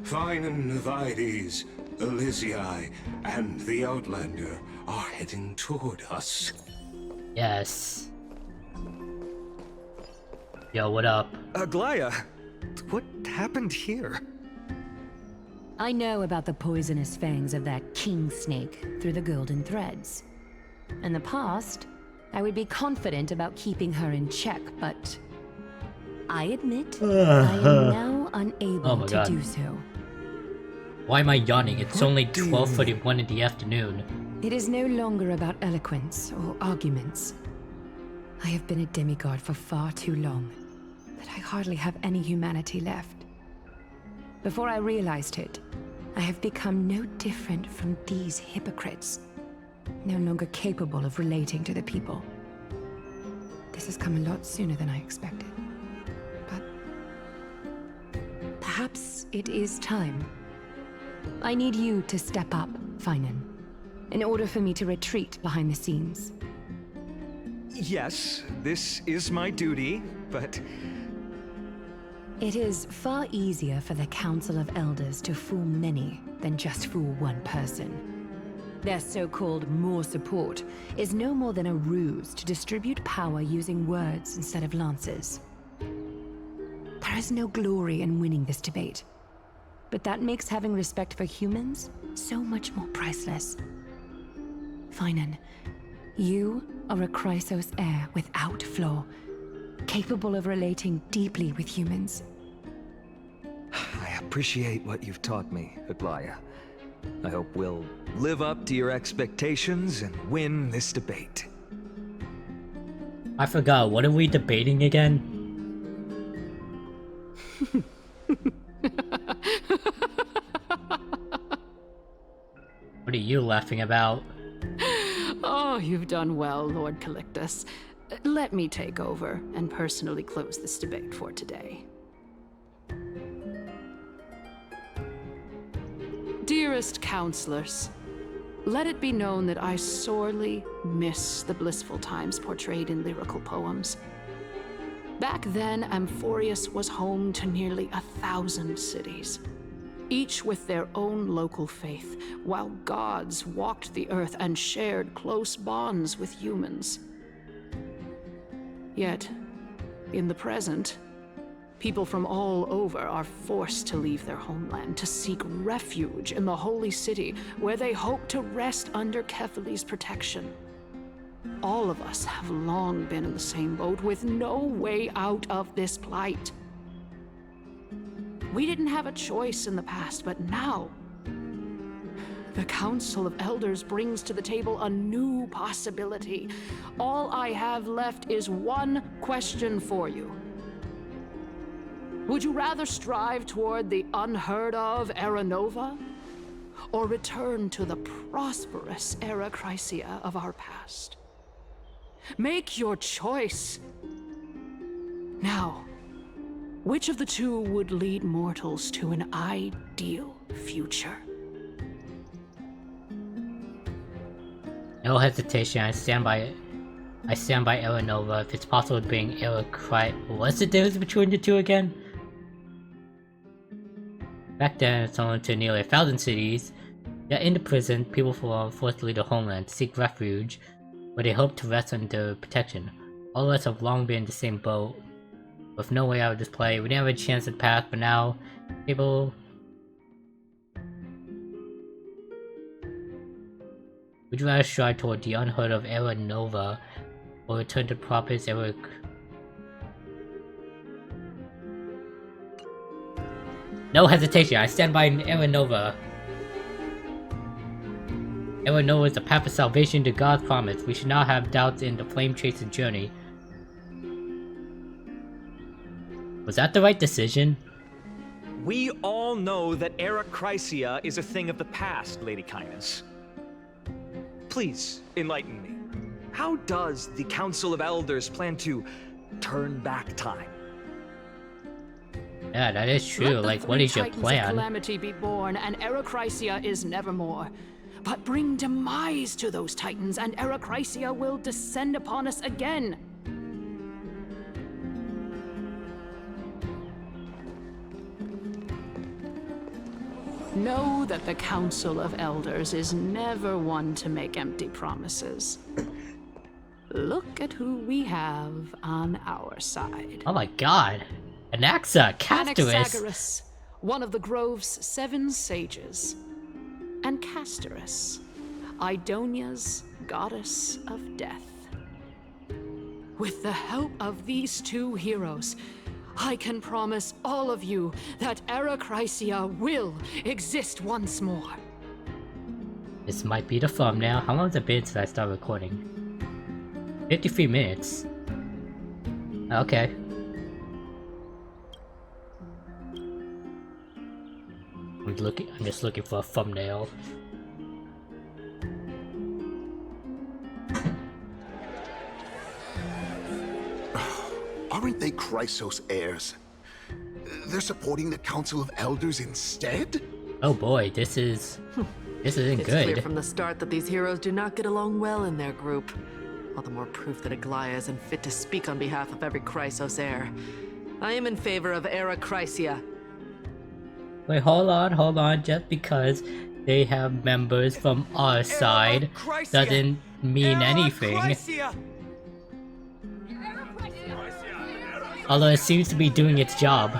Finan Vides, Elysiae, and the Outlander are heading toward us. Yes. Yo, what up? Aglaya, what happened here? I know about the poisonous fangs of that king snake through the golden threads. In the past, I would be confident about keeping her in check, but I admit I am now unable to do so. Why am I yawning? It's only 12:41 in the afternoon. It is no longer about eloquence or arguments. I have been a demigod for far too long that I hardly have any humanity left. Before I realized it, I have become no different from these hypocrites, no longer capable of relating to the people. This has come a lot sooner than I expected. But perhaps it is time. I need you to step up, Finan, in order for me to retreat behind the scenes. Yes, this is my duty, but... It is far easier for the Council of Elders to fool many than just fool one person. Their so-called more support is no more than a ruse to distribute power using words instead of lances. There is no glory in winning this debate, but that makes having respect for humans so much more priceless. Finan, you are a Chrysos heir without flaw, capable of relating deeply with humans. I appreciate what you've taught me, Aglaya. I hope we'll live up to your expectations and win this debate. I forgot, what are we debating again? What are you laughing about? Oh, you've done well, Lord Calictus. Let me take over and personally close this debate for today. Dearest counselors, let it be known that I sorely miss the blissful times portrayed in lyrical poems. Back then, Amphoreus was home to nearly 1,000 cities. each with their own local faith, while gods walked the earth and shared close bonds with humans. Yet, in the present, people from all over are forced to leave their homeland to seek refuge in the holy city, where they hope to rest under Kefali's protection. All of us have long been in the same boat, with no way out of this plight. We didn't have a choice in the past, but now, the Council of Elders brings to the table a new possibility. All I have left is one question for you. Would you rather strive toward the unheard of Era Nova, or return to the prosperous Era Chrysia of our past? Make your choice. Now, which of the two would lead mortals to an ideal future? No hesitation, I stand by Era Nova. If it's possible to bring Era Chrysia. What's the difference between the two again? Back then, it's only to nearly 1,000 cities. Yet in the prison, people were forced to leave their homeland to seek refuge, where they hope to rest under protection. All of us have long been in the same boat, with no way out of this play. We didn't have a chance at the past, but now, people... Would you rather strive toward the unheard of Era Nova, or return to Prophet's Era... No hesitation, I stand by Era Nova. Era Nova is the path of salvation to God's promise. We should not have doubts in the flame-chasing journey. Was that the right decision? We all know that Era Chrysia is a thing of the past, Lady Kindness. Please, enlighten me. How does the Council of Elders plan to turn back time? Yeah, that is true. Like, what is your plan? Calamity be born, and Era Chrysia is nevermore. But bring demise to those titans, and Era Chrysia will descend upon us again. Know that the Council of Elders is never one to make empty promises. Look at who we have on our side. Oh my god. Anaxa, Castorus. Anaxagoras, one of the Grove's 7 sages. And Castorus, Idonia's goddess of death. With the help of these two heroes, I can promise all of you that Era Chrysia will exist once more. This might be the thumbnail. How long has it been since I started recording? 53 minutes. Okay. I'm just looking for a thumbnail. Aren't they Chrysos heirs? They're supporting the Council of Elders instead? Oh boy, this isn't It's good. clear from the start that these heroes do not get along well in their group. All the more proof that Aglaya isn't fit to speak on behalf of every Chrysos heir. I am in favor of Era Chrysia. Wait, hold on. Just because they have members from our side doesn't mean anything. Although it seems to be doing its job.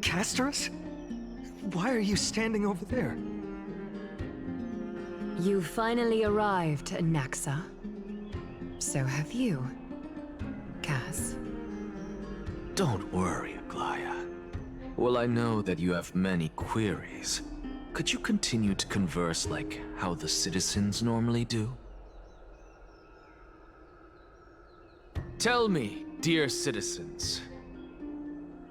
Castorus? Why are you standing over there? You finally arrived, Naxa. So have you, Cass. Don't worry, Aglaya. Well, I know that you have many queries. Could you continue to converse like how the citizens normally do? Tell me, dear citizens,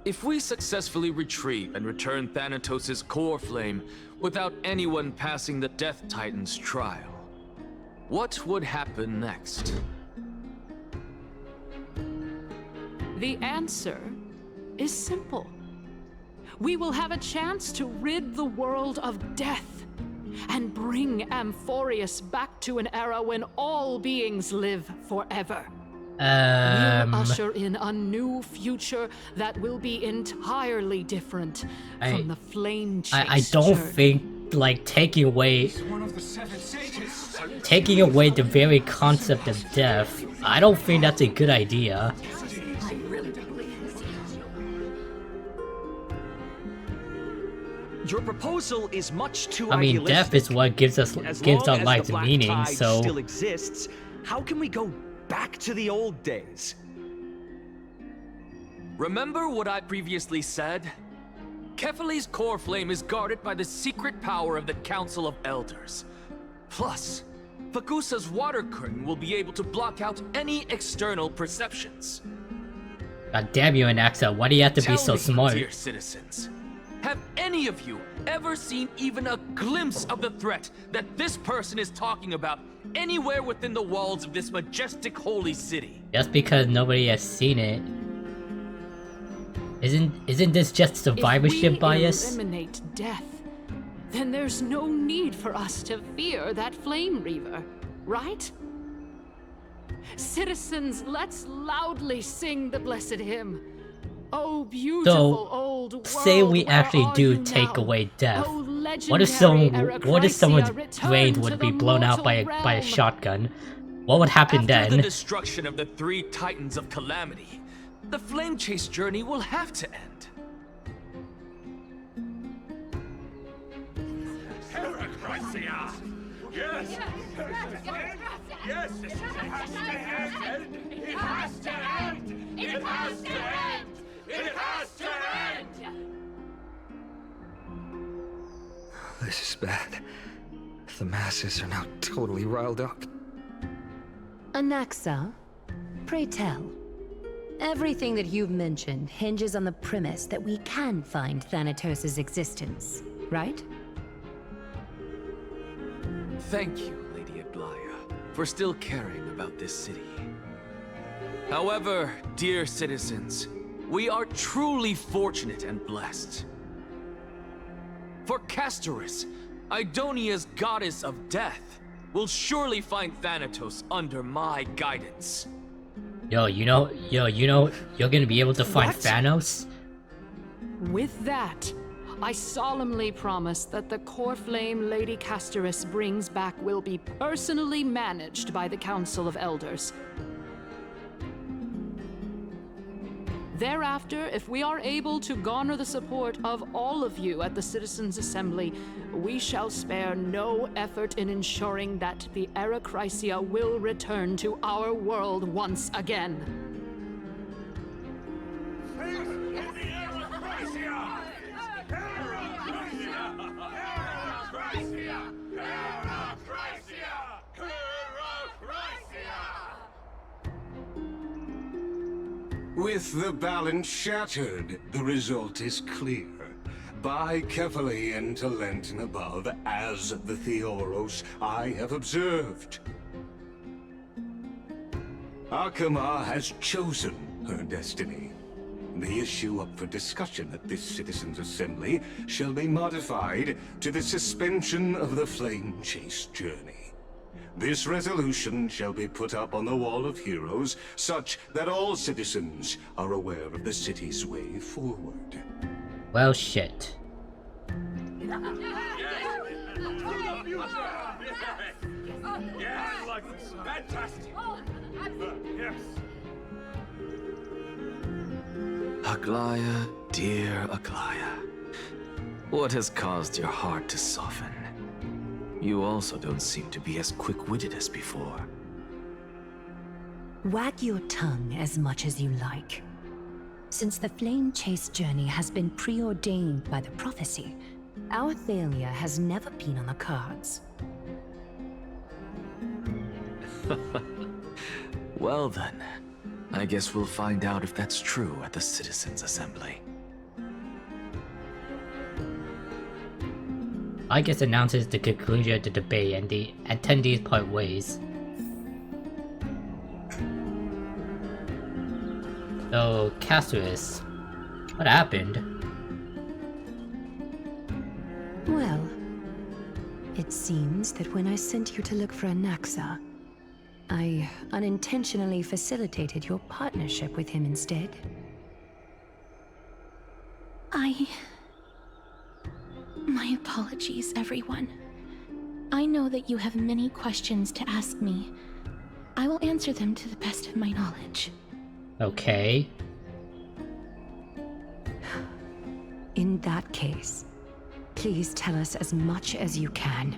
if we successfully retrieve and return Thanatos' core flame without anyone passing the Death Titan's trial, what would happen next? The answer is simple. we will have a chance to rid the world of death and bring AMPHOREUS back to an era when all beings live forever. We'll usher in a new future that will be entirely different from the flame chase I don't think, like, taking away the very concept of death, I don't think that's a good idea. Your proposal is much too I mean, death is what gives our lives meaning, so still exists, how can we go back to the old days? Remember what I previously said? Kefali's core flame is guarded by the secret power of the Council of Elders. Plus, Fagusa's water curtain will be able to block out any external perceptions. God damn you, Anaxa, why do you have to be so smart? Dear citizens, have any of you ever seen even a glimpse of the threat that this person is talking about anywhere within the walls of this majestic holy city? Just because nobody has seen it. Isn't this just survivorship bias? If we eliminate death, then there's no need for us to fear that flame reaver, right? Citizens, let's loudly sing the blessed hymn. Oh, beautiful old world, say we actually do take away death. What if someone's brain would be blown out by a shotgun? What would happen then? After the destruction of the 3 Titans of Calamity, the flame chase journey will have to end. Herachrisia! Yes! Yes! It has to end! It has to end! It has to end! It has to end! This is bad. The masses are now totally riled up. Anaxa, pray tell. Everything that you've mentioned hinges on the premise that we can find Thanatos' existence, right? Thank you, Lady Aglaya, for still caring about this city. However, dear citizens, we are truly fortunate and blessed. For Castorus, Idonia's goddess of death, will surely find Thanatos under my guidance. You know, you're gonna be able to find Thanos? With that, I solemnly promise that the core flame Lady Castorus brings back will be personally managed by the Council of Elders. Thereafter, if we are able to garner the support of all of you at the Citizens' Assembly, we shall spare no effort in ensuring that the Herachrisia will return to our world once again. With the balance shattered, the result is clear. By Kefali and Talent above, as the Theoros I have observed. Akama has chosen her destiny. The issue up for discussion at this Citizens' Assembly shall be modified to the suspension of the Flame Chase journey. This resolution shall be put up on the Wall of Heroes, such that all citizens are aware of the city's way forward. Well, shit. Yeah, I like this. Fantastic. Yes. Aglaya, dear Aglaya. What has caused your heart to soften? You also don't seem to be as quick-witted as before. Wag your tongue as much as you like. Since the Flame Chase journey has been preordained by the prophecy, our failure has never been on the cards. Well then, I guess we'll find out if that's true at the Citizens' Assembly. I guess announces the conclusion of the debate and the attendees part ways. So, Castorus, what happened? Well, it seems that when I sent you to look for Anaxa, I unintentionally facilitated your partnership with him instead. My apologies, everyone. I know that you have many questions to ask me. I will answer them to the best of my knowledge. Okay. In that case, please tell us as much as you can.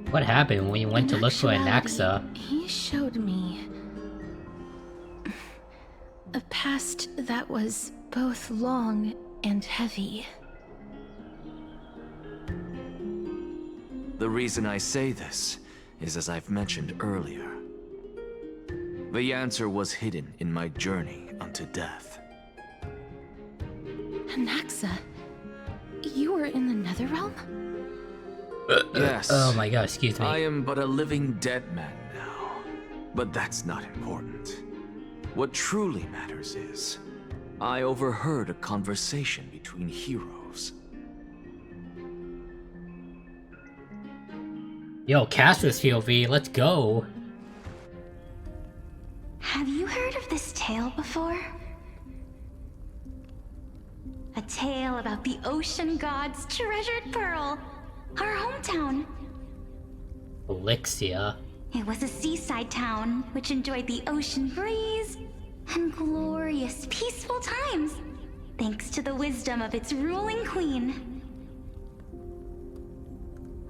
What happened when you went to look for Anaxa? He showed me a past that was both long and heavy. The reason I say this is as I've mentioned earlier. The answer was hidden in my journey unto death. Anaxa, you were in the Netherrealm? Yes. Oh my god, excuse me. I am but a living dead man now. But that's not important. What truly matters is, I overheard a conversation between heroes. Yo, Caster's POV, let's go. Have you heard of this tale before? A tale about the ocean god's treasured pearl, our hometown. Elixia. It was a seaside town which enjoyed the ocean breeze and glorious, peaceful times, thanks to the wisdom of its ruling queen.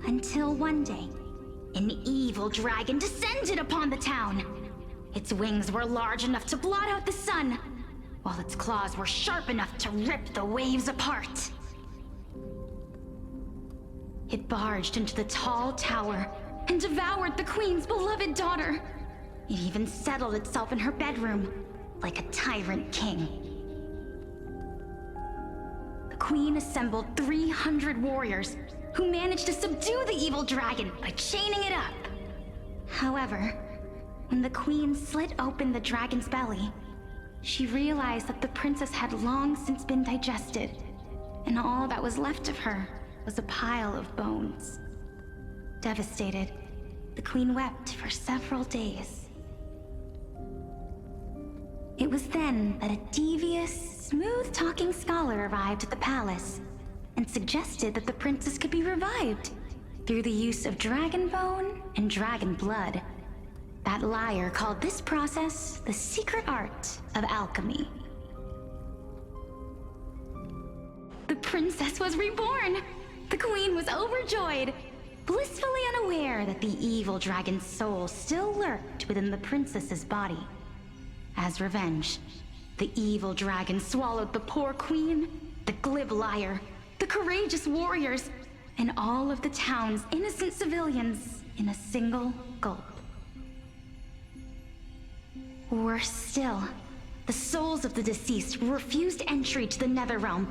Until one day, an evil dragon descended upon the town. Its wings were large enough to blot out the sun, while its claws were sharp enough to rip the waves apart. It barged into the tall tower and devoured the queen's beloved daughter. It even settled itself in her bedroom, like a tyrant king. The queen assembled 300 warriors who managed to subdue the evil dragon by chaining it up. However, when the queen slit open the dragon's belly, she realized that the princess had long since been digested, and all that was left of her was a pile of bones. Devastated, the queen wept for several days. It was then that a devious, smooth-talking scholar arrived at the palace and suggested that the princess could be revived through the use of dragon bone and dragon blood. That liar called this process the secret art of alchemy. The princess was reborn! The queen was overjoyed, blissfully unaware that the evil dragon's soul still lurked within the princess's body. As revenge, the evil dragon swallowed the poor queen, the glib liar, the courageous warriors, and all of the town's innocent civilians in a single gulp. Worse still, the souls of the deceased refused entry to the Netherrealm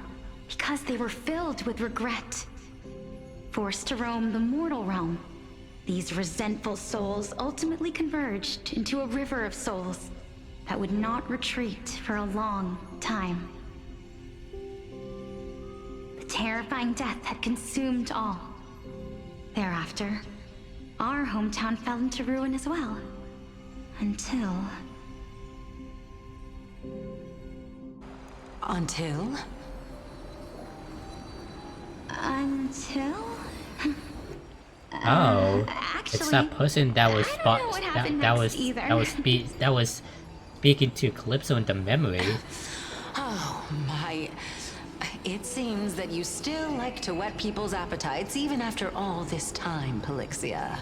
because they were filled with regret. Forced to roam the mortal realm, these resentful souls ultimately converged into a river of souls that would not retreat for a long time. The terrifying death had consumed all. Thereafter, our hometown fell into ruin as well. Until... Until? Oh, actually, it's that person that was that was speaking to Calypso into memory. Oh my. It seems that you still like to whet people's appetites even after all this time, Polixia.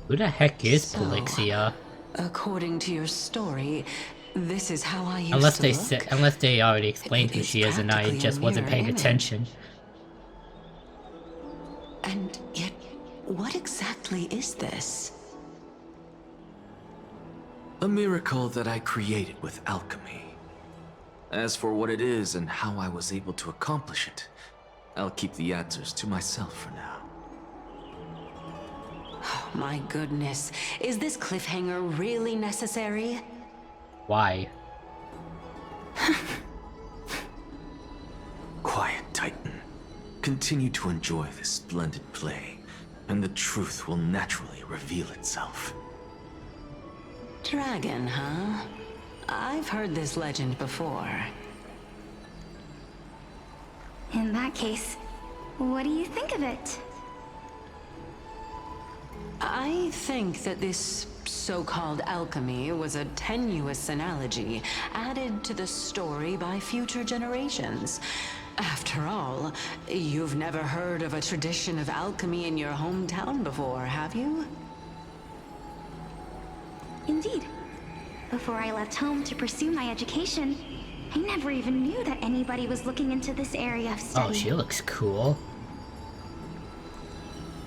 Who the heck is So, Polixia? According to your story, this is how I used Unless they already explained who she is and I practically a just wasn't mirror paying image. attention. And yet, what exactly is this? A miracle that I created with alchemy. As for what it is and how I was able to accomplish it, I'll keep the answers to myself for now. Oh, my goodness. Is this cliffhanger really necessary? Why? continue to enjoy this splendid play, and the truth will naturally reveal itself. Dragon, huh? I've heard this legend before. In that case, what do you think of it? I think that this so-called alchemy was a tenuous analogy added to the story by future generations. After all, you've never heard of a tradition of alchemy in your hometown before, have you? Indeed. Before I left home to pursue my education, I never even knew that anybody was looking into this area of study. Oh, she looks cool.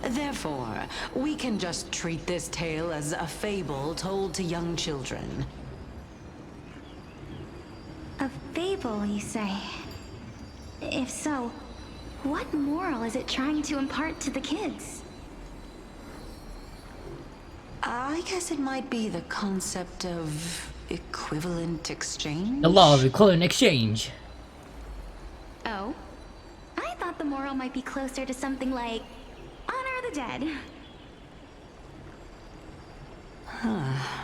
Therefore, we can just treat this tale as a fable told to young children. A fable, you say? If so, what moral is it trying to impart to the kids? I guess it might be the concept of equivalent exchange? The law of equivalent exchange. Oh? I thought the moral might be closer to something like honor the dead. Huh.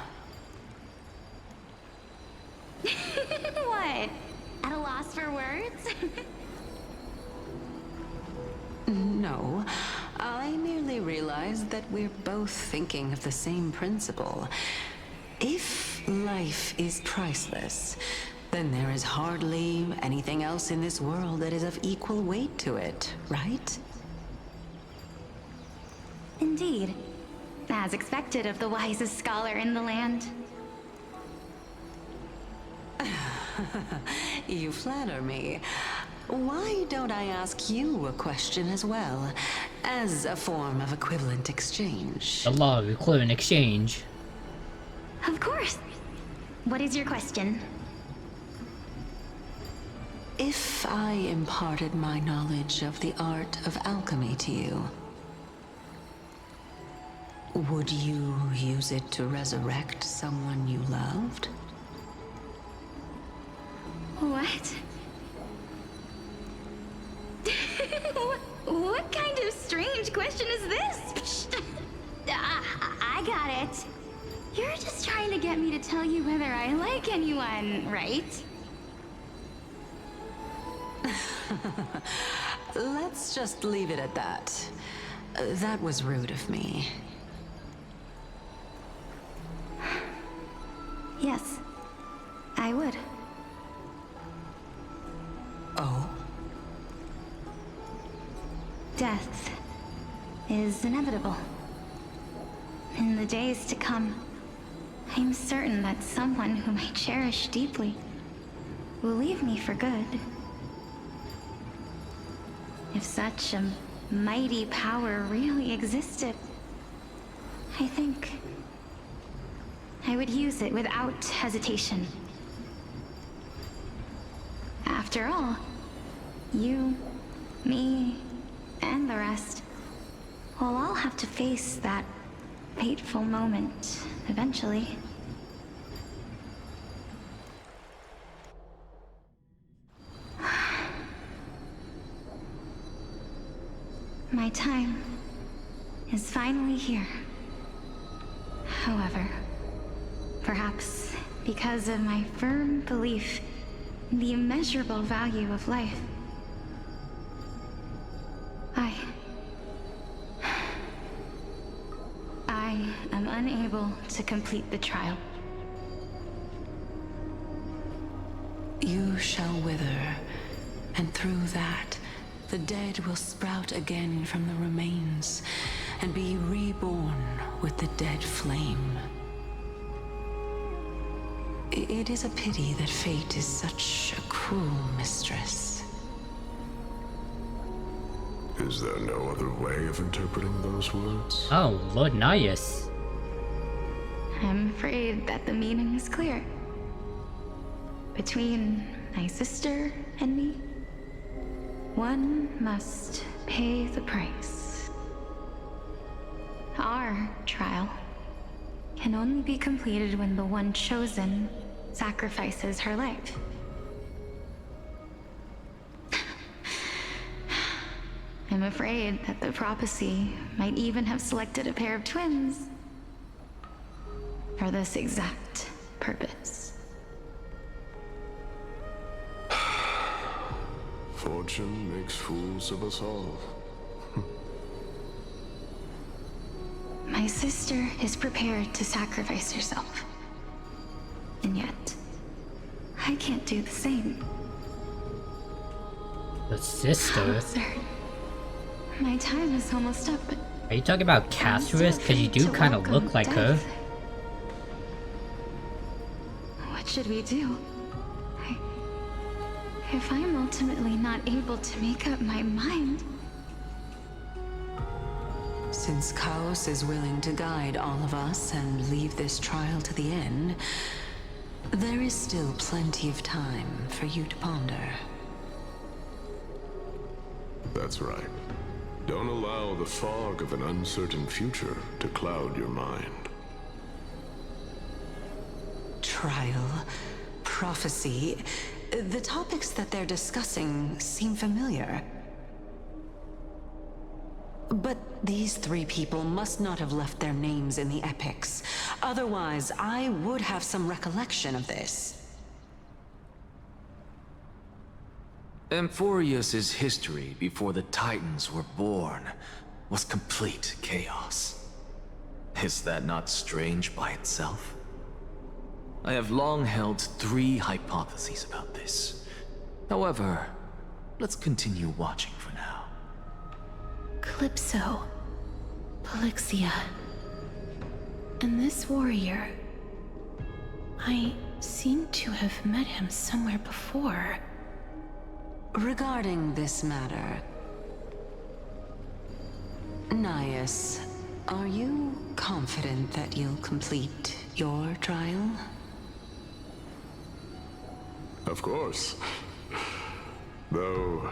What? At a loss for words? No, I merely realized that we're both thinking of the same principle. If life is priceless, then there is hardly anything else in this world that is of equal weight to it, right? Indeed. As expected of the wisest scholar in the land. You flatter me. Why don't I ask you a question as well, as a form of equivalent exchange? The law of equivalent exchange. Of course. What is your question? If I imparted my knowledge of the art of alchemy to you, would you use it to resurrect someone you loved? What? What kind of strange question is this? I got it. You're just trying to get me to tell you whether I like anyone, right? Let's just leave it at that. That was rude of me. Yes, I would. Oh? Death is inevitable. In the days to come, I'm certain that someone whom I cherish deeply will leave me for good. If such a mighty power really existed, I think I would use it without hesitation. After all, you, me, and the rest will all have to face that fateful moment eventually. My time is finally here. However, perhaps because of my firm belief in the immeasurable value of life, I am unable to complete the trial. You shall wither, and through that, the dead will sprout again from the remains, and be reborn with the dead flame. It is a pity that fate is such a cruel mistress. Is there no other way of interpreting those words? Oh, Lord Nias. I'm afraid that the meaning is clear. Between my sister and me, one must pay the price. Our trial can only be completed when the one chosen sacrifices her life. I'm afraid that the prophecy might even have selected a pair of twins for this exact purpose. Fortune makes fools of us all. My sister is prepared to sacrifice herself. And yet, I can't do the same. The sister? Sir, my time is almost up, but are you talking about Castorus? Because you do kind of look like her. What should we do? If I'm ultimately not able to make up my mind... Since Chaos is willing to guide all of us and leave this trial to the end, there is still plenty of time for you to ponder. That's right. Don't allow the fog of an uncertain future to cloud your mind. Trial, prophecy, the topics that they're discussing seem familiar. But these three people must not have left their names in the epics. Otherwise, I would have some recollection of this. AMPHOREUS'S history before the Titans were born was complete chaos. Is that not strange by itself? I have long held 3 hypotheses about this. However, let's continue watching for now. Calypso, Polixia, and this warrior. I seem to have met him somewhere before. Regarding this matter, Nias, are you confident that you'll complete your trial? Of course. Though,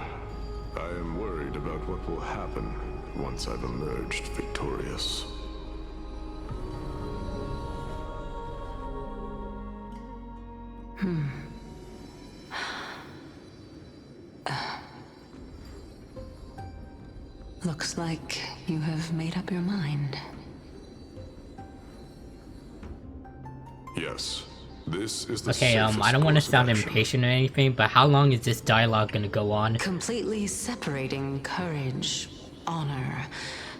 I am worried about what will happen once I've emerged victorious. Looks like you have made up your mind. Yes. This is the okay, I don't want to sound impatient or anything, but how long is this dialogue gonna go on? Completely separating courage, honor,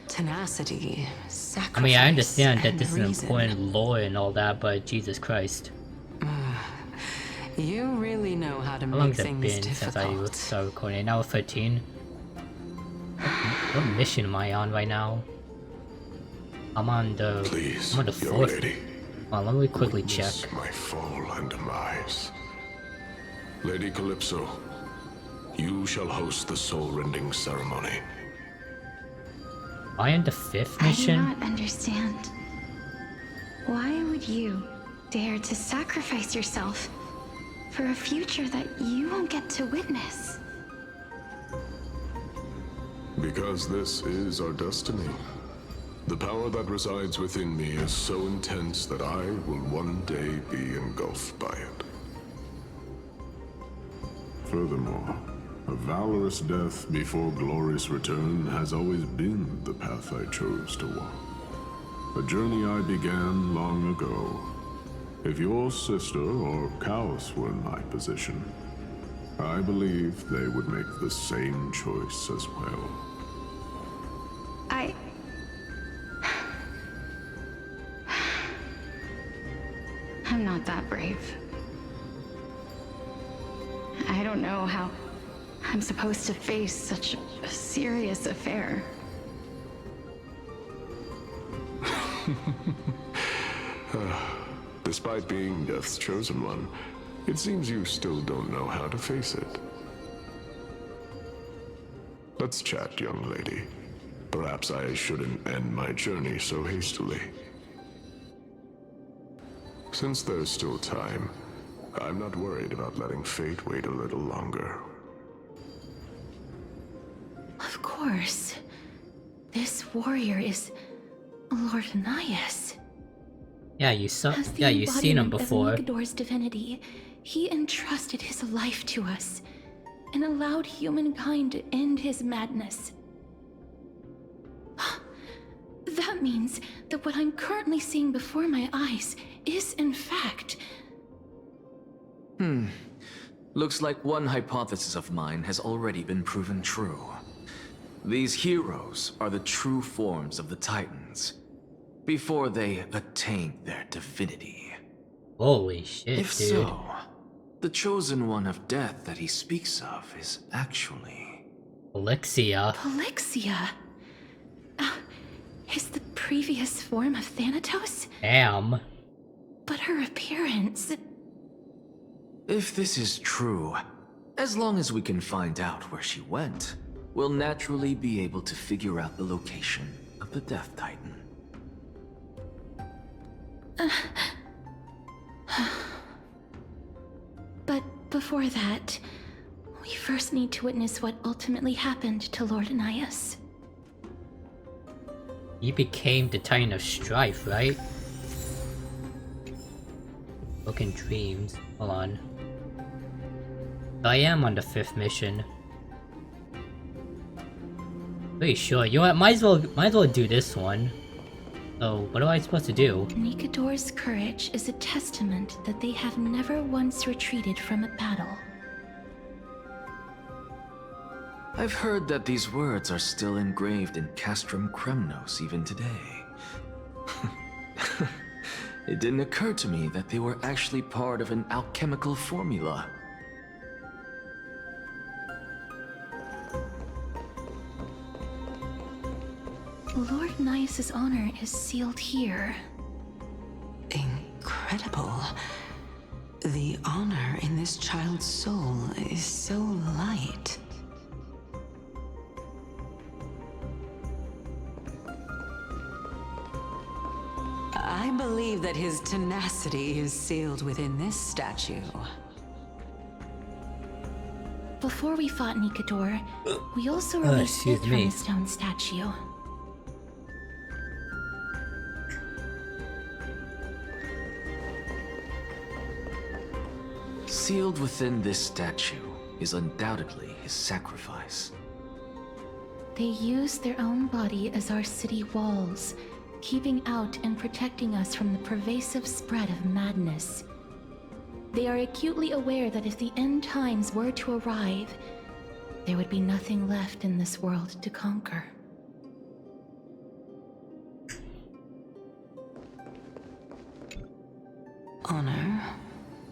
tenacity, sacrifice. I mean, I understand that this reason. is important lore and all that, but Jesus Christ. You really know how to How long make has it things been difficult. since I started recording? Now 13? What mission am I on right now? I'm on the... Please, I'm on the young 4th. lady. Hold on, let me quickly Witness check. my fall and demise. Lady Calypso, you shall host the soul-rending ceremony. Am I on the 5th mission? I do not understand. Why would you dare to sacrifice yourself for a future that you won't get to witness? Because this is our destiny. The power that resides within me is so intense that I will one day be engulfed by it. Furthermore, a valorous death before glorious return has always been the path I chose to walk. A journey I began long ago. If your sister or Chaos were in my position, I believe they would make the same choice as well. I'm not that brave. I don't know how I'm supposed to face such a serious affair. Despite being Death's chosen one, it seems you still don't know how to face it. Let's chat, young lady. Perhaps I shouldn't end my journey so hastily. Since there's still time, I'm not worried about letting fate wait a little longer. Of course. This warrior is Lord Nias. Yeah, you saw. As the Yeah, you've seen him embodiment before. of Nigador's divinity, he entrusted his life to us and allowed humankind to end his madness. That means that what I'm currently seeing before my eyes is, in fact... Looks like one hypothesis of mine has already been proven true. These heroes are the true forms of the Titans, before they attained their divinity. Holy shit, If dude. so, the chosen one of death that he speaks of is actually... Elixia. Elixia? Is the previous form of Thanatos? Damn. But her appearance... If this is true, as long as we can find out where she went, we'll naturally be able to figure out the location of the Death Titan. But before that, we first need to witness what ultimately happened to Lord Anias. He became the Titan of Strife, right? Broken dreams. Hold on. I am on the 5th mission. Pretty sure. You know what? Might as well do this one. So, what am I supposed to do? Nikador's courage is a testament that they have never once retreated from a battle. I've heard that these words are still engraved in Castrum Kremnos even today. It didn't occur to me that they were actually part of an alchemical formula. Lord Anias' honor is sealed here. Incredible. The honor in this child's soul is so light. I believe that his tenacity is sealed within this statue. Before we fought Nikador, we also released it from the stone statue. Sealed within this statue is undoubtedly his sacrifice. They use their own body as our city walls, keeping out and protecting us from the pervasive spread of madness. They are acutely aware that if the end times were to arrive, there would be nothing left in this world to conquer. Honor,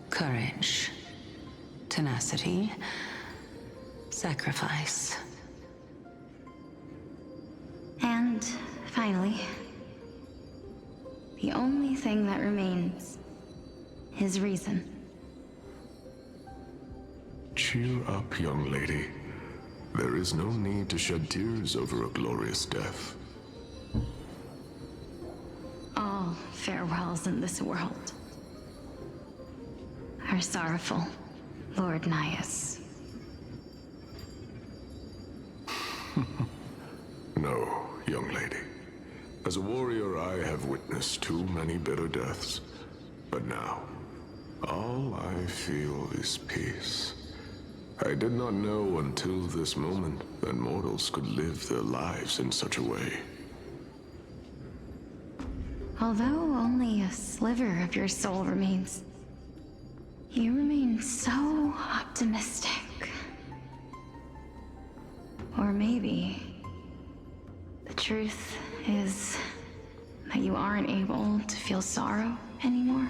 courage, tenacity, sacrifice. And finally, the only thing that remains is reason. Cheer up, young lady. There is no need to shed tears over a glorious death. All farewells in this world are sorrowful, Lord Anias. No, young lady. As a warrior, I have witnessed too many bitter deaths. But now, all I feel is peace. I did not know until this moment that mortals could live their lives in such a way. Although only a sliver of your soul remains, you remain so optimistic. Or maybe the truth is that you aren't able to feel sorrow anymore.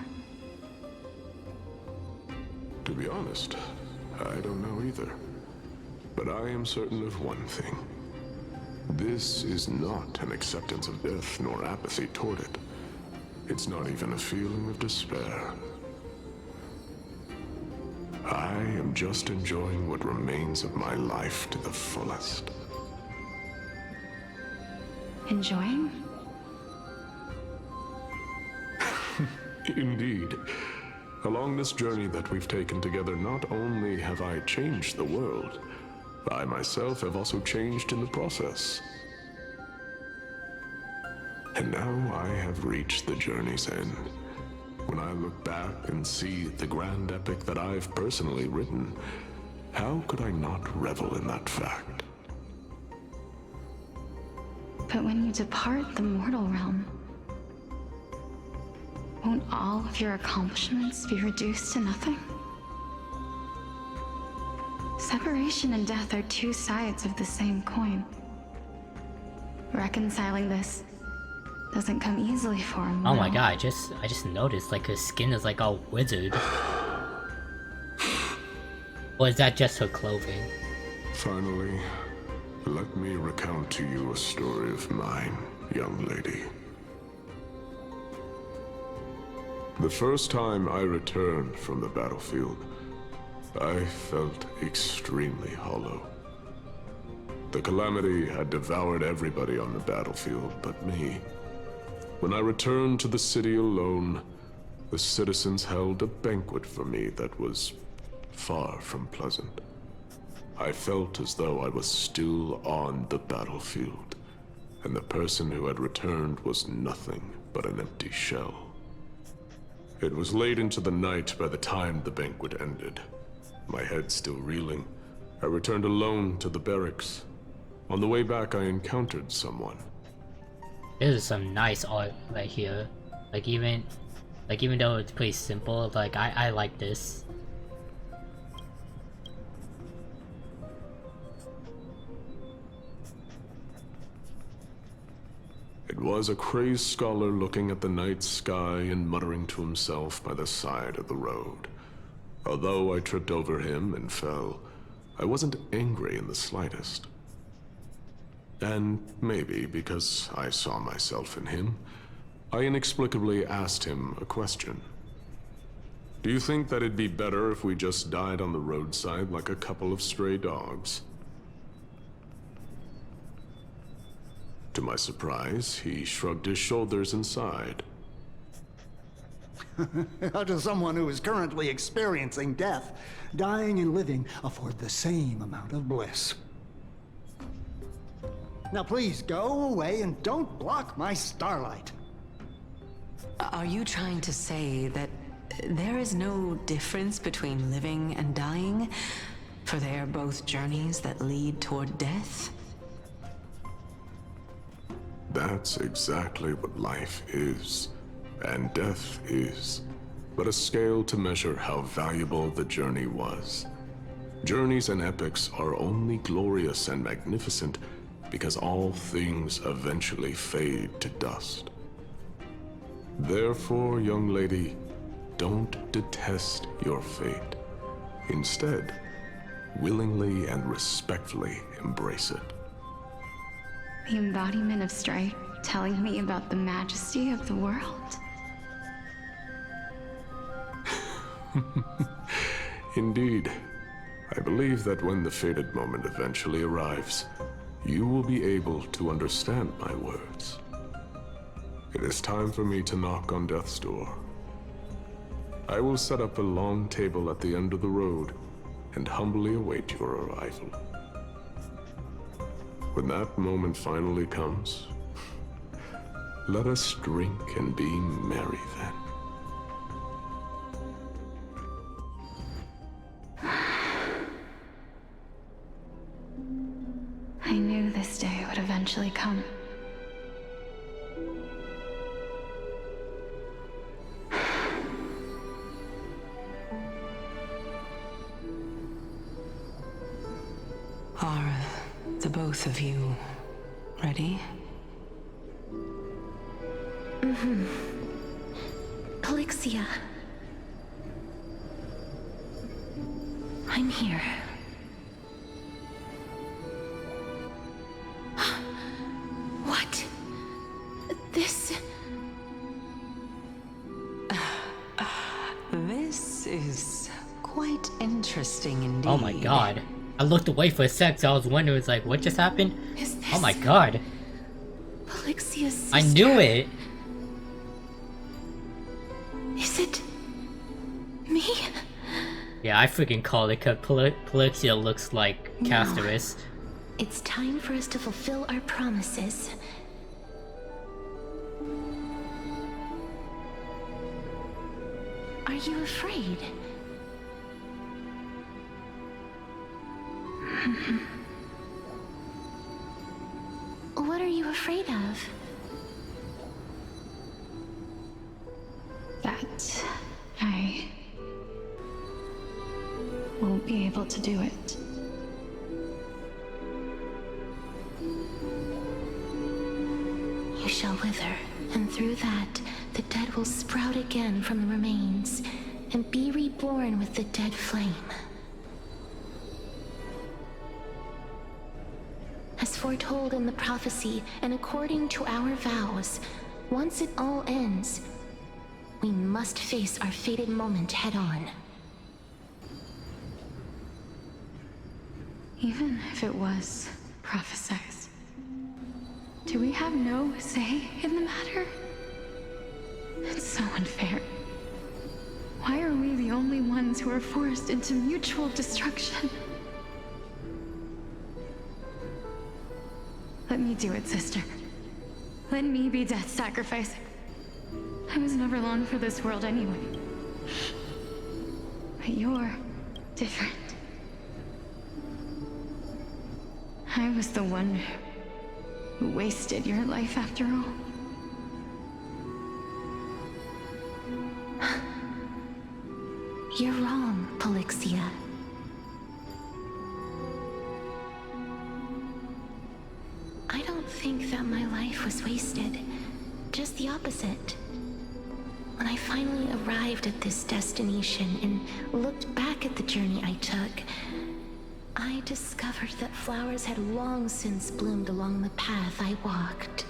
To be honest, I don't know either. But I am certain of one thing. This is not an acceptance of death nor apathy toward it. It's not even a feeling of despair. I am just enjoying what remains of my life to the fullest. Enjoying? Indeed. Along this journey that we've taken together, not only have I changed the world, I myself have also changed in the process. And now I have reached the journey's end. When I look back and see the grand epic that I've personally written, how could I not revel in that fact? But when you depart the mortal realm, won't all of your accomplishments be reduced to nothing? Separation and death are two sides of the same coin. Reconciling this doesn't come easily for him. Oh my god, I just noticed like her skin is like all withered. Or is that just her clothing? Finally, let me recount to you a story of mine, young lady. The first time I returned from the battlefield, I felt extremely hollow. The calamity had devoured everybody on the battlefield but me. When I returned to the city alone, the citizens held a banquet for me that was far from pleasant. I felt as though I was still on the battlefield, and the person who had returned was nothing but an empty shell. It was late into the night by the time the banquet ended. My head still reeling, I returned alone to the barracks. On the way back, I encountered someone. This is some nice art right here. Like even though it's pretty simple, like I like this. It was a crazed scholar looking at the night sky and muttering to himself by the side of the road. Although I tripped over him and fell, I wasn't angry in the slightest. And maybe because I saw myself in him, I inexplicably asked him a question. Do you think that it'd be better if we just died on the roadside like a couple of stray dogs? To my surprise, he shrugged his shoulders and sighed. To someone who is currently experiencing death, dying and living afford the same amount of bliss. Now please go away and don't block my starlight. Are you trying to say that there is no difference between living and dying? For they are both journeys that lead toward death? That's exactly what life is, and death is, but a scale to measure how valuable the journey was. Journeys and epics are only glorious and magnificent because all things eventually fade to dust. Therefore, young lady, don't detest your fate. Instead, willingly and respectfully embrace it. The embodiment of strife, telling me about the majesty of the world. Indeed. I believe that when the fated moment eventually arrives, you will be able to understand my words. It is time for me to knock on death's door. I will set up a long table at the end of the road and humbly await your arrival. When that moment finally comes, let us drink and be merry then. I knew this day would eventually come. Are the both of you ready? Mm-hmm. Calixia. I'm here. What? This... This is quite interesting indeed. Oh my god. I looked away for a sec, so I was wondering, it's like, what just happened? Is this... Oh my god. Calixia's sister? I knew it! Is it... me? Yeah, I freaking called it, cause Calixia looks like Castorus. It's time for us to fulfill our promises. Are you afraid? What are you afraid afraid of? That I won't be able to do it. You shall wither, and through that, the dead will sprout again from the remains, and be reborn with the dead flame. As foretold in the prophecy, and according to our vows, once it all ends, we must face our fated moment head-on. Even if it was prophesied, do we have no say in the matter? It's so unfair. Why are we the only ones who are forced into mutual destruction? Let me do it, sister. Let me be death sacrifice. I was never long for this world anyway. But you're different. I was the one who wasted your life after all. You're wrong, Polixia. I don't think that my life was wasted. Just the opposite. When I finally arrived at this destination and looked back at the journey I took, I discovered that flowers had long since bloomed along the path I walked.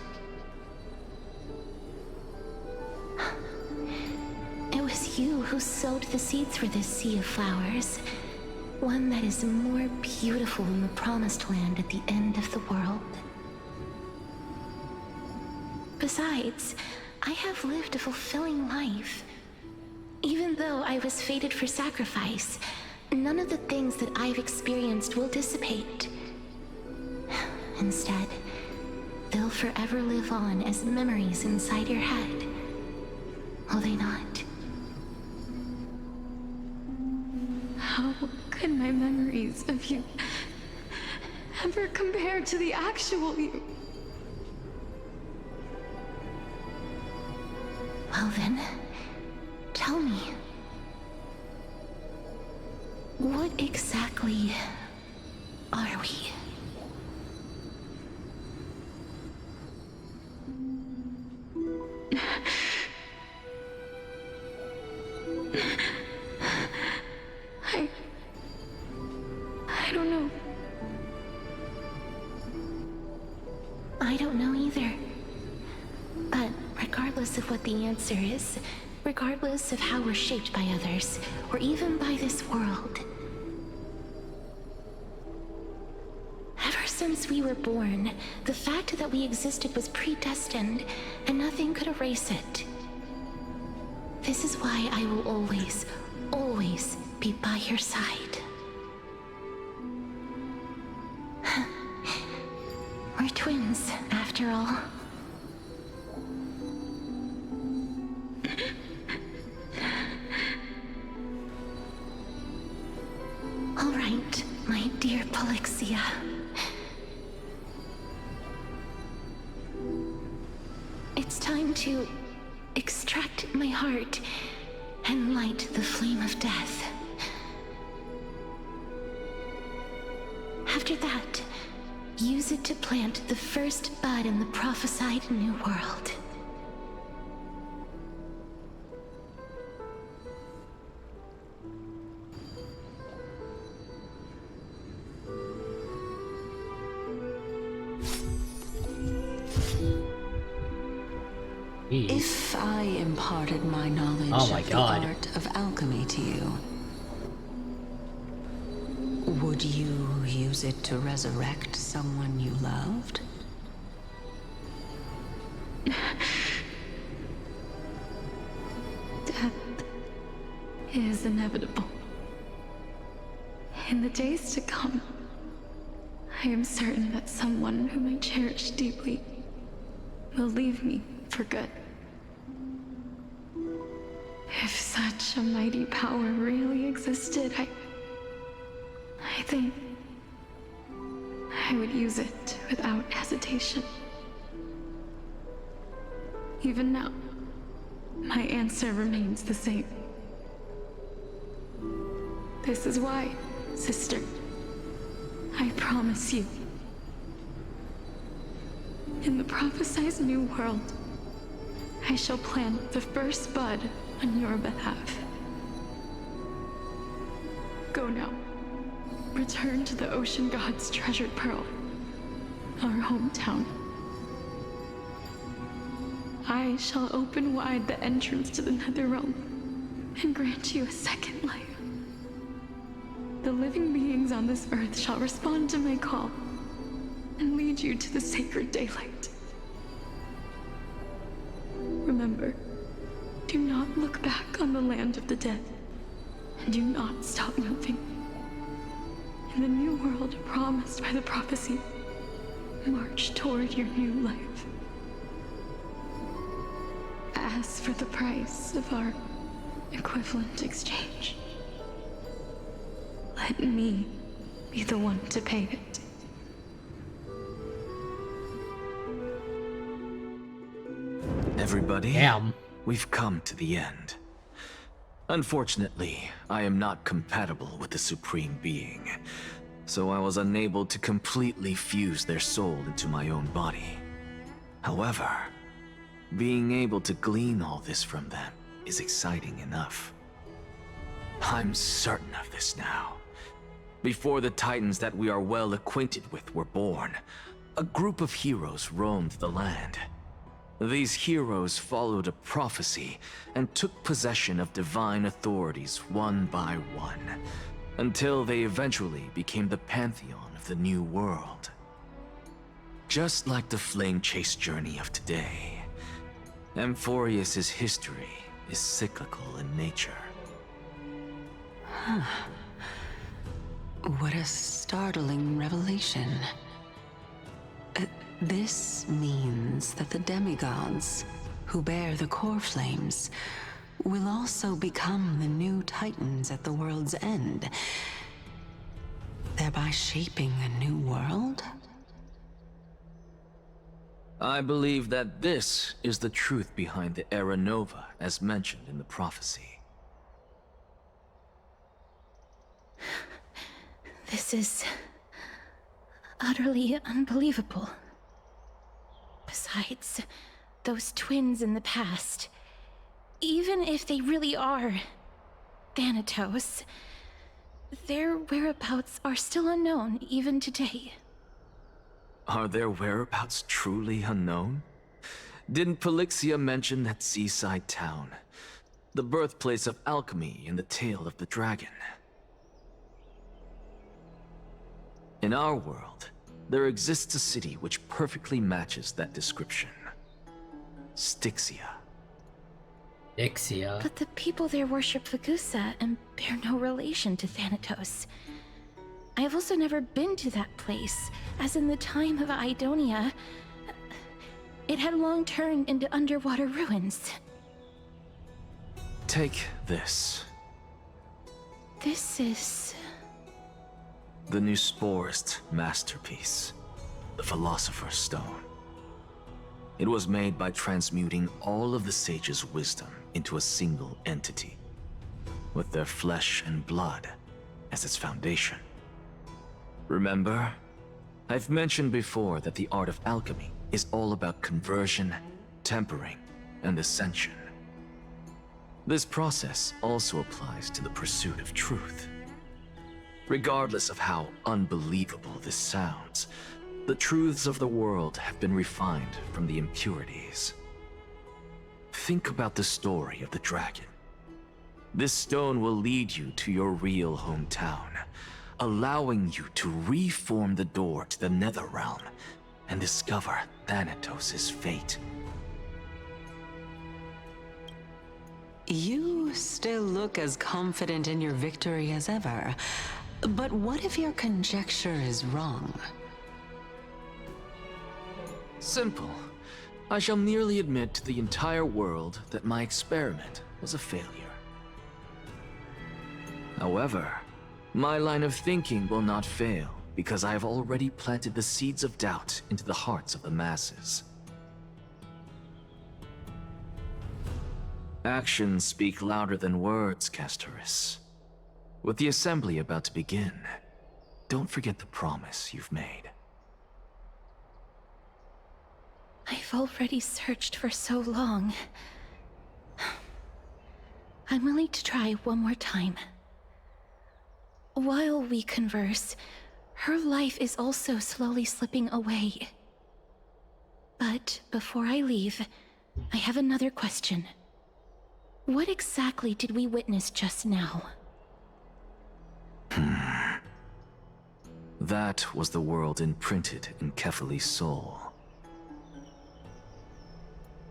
It was you who sowed the seeds for this sea of flowers, one that is more beautiful than the promised land at the end of the world. Besides, I have lived a fulfilling life. Even though I was fated for sacrifice, none of the things that I've experienced will dissipate. Instead, they'll forever live on as memories inside your head. Will they not? How could my memories of you ever compare to the actual you? Well then, tell me. What exactly are we? I don't know. I don't know either. But regardless of what the answer is, regardless of how we're shaped by others, or even by this world, ever since we were born, the fact that we existed was predestined, and nothing could erase it. This is why I will always, always be by your side. We're twins, after all. All right, my dear Polixia. It's time to extract my heart and light the flame of death. After that, use it to plant the first bud in the prophesied new world. If I imparted my knowledge Oh my of God. the art of alchemy to you, would you use it to resurrect someone you loved? Death is inevitable. In the days to come, I am certain that someone whom I cherish deeply will leave me for good. If such a mighty power really existed, I think I would use it without hesitation. Even now, my answer remains the same. This is why, sister, I promise you, in the prophesized new world, I shall plant the first bud on your behalf. Go now. Return to the ocean god's treasured pearl, our hometown. I shall open wide the entrance to the Netherrealm and grant you a second life. The living beings on this earth shall respond to my call and lead you to the sacred daylight. Remember, do not look back on the land of the dead, and do not stop moving. In the new world promised by the prophecy, march toward your new life. As for the price of our equivalent exchange, let me be the one to pay it. Everybody, Damn. We've come to the end. Unfortunately, I am not compatible with the Supreme Being, so I was unable to completely fuse their soul into my own body. However, being able to glean all this from them is exciting enough. I'm certain of this now. Before the Titans that we are well acquainted with were born, a group of heroes roamed the land. These heroes followed a prophecy and took possession of divine authorities one by one, until they eventually became the pantheon of the new world. Just like the flame chase journey of today, AMPHOREUS'S history is cyclical in nature. Huh. What a startling revelation. This means that the demigods, who bear the core flames, will also become the new Titans at the world's end, thereby shaping a new world? I believe that this is the truth behind the Era Nova, as mentioned in the prophecy. This is utterly unbelievable. Besides, those twins in the past, even if they really are Thanatos, their whereabouts are still unknown even today. Are their whereabouts truly unknown? Didn't Polixia mention that seaside town, the birthplace of alchemy in the tale of the dragon? In our world, there exists a city which perfectly matches that description. Styxia. Styxia? But the people there worship Vagusa and bear no relation to Thanatos. I have also never been to that place, as in the time of Idonia, it had long turned into underwater ruins. Take this. This is... the new Sporist masterpiece, the Philosopher's Stone. It was made by transmuting all of the sages' wisdom into a single entity, with their flesh and blood as its foundation. Remember, I've mentioned before that the art of alchemy is all about conversion, tempering, and ascension. This process also applies to the pursuit of truth. Regardless of how unbelievable this sounds, the truths of the world have been refined from the impurities. Think about the story of the dragon. This stone will lead you to your real hometown, allowing you to reform the door to the Netherrealm and discover Thanatos' fate. You still look as confident in your victory as ever. But what if your conjecture is wrong? Simple. I shall merely admit to the entire world that my experiment was a failure. However, my line of thinking will not fail because I have already planted the seeds of doubt into the hearts of the masses. Actions speak louder than words, Castorus. With the assembly about to begin, don't forget the promise you've made. I've already searched for so long. I'm willing to try one more time. While we converse, her life is also slowly slipping away. But before I leave, I have another question. What exactly did we witness just now? That was the world imprinted in Kefali's soul.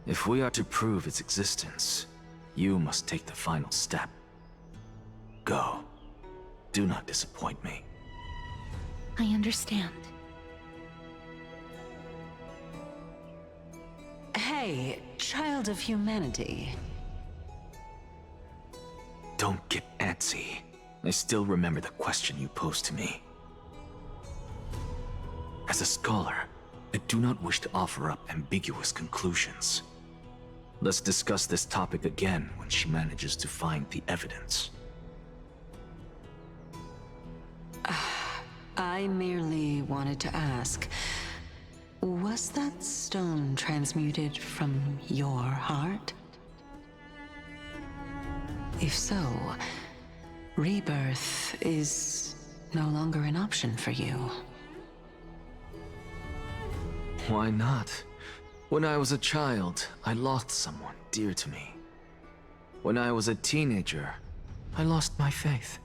If we are to prove its existence, you must take the final step. Go. Do not disappoint me. I understand. Hey, child of humanity. Don't get antsy. I still remember the question you posed to me. As a scholar, I do not wish to offer up ambiguous conclusions. Let's discuss this topic again when she manages to find the evidence. I merely wanted to ask, was that stone transmuted from your heart? If so, rebirth is no longer an option for you. Why not? When I was a child, I lost someone dear to me. When I was a teenager, I lost my faith.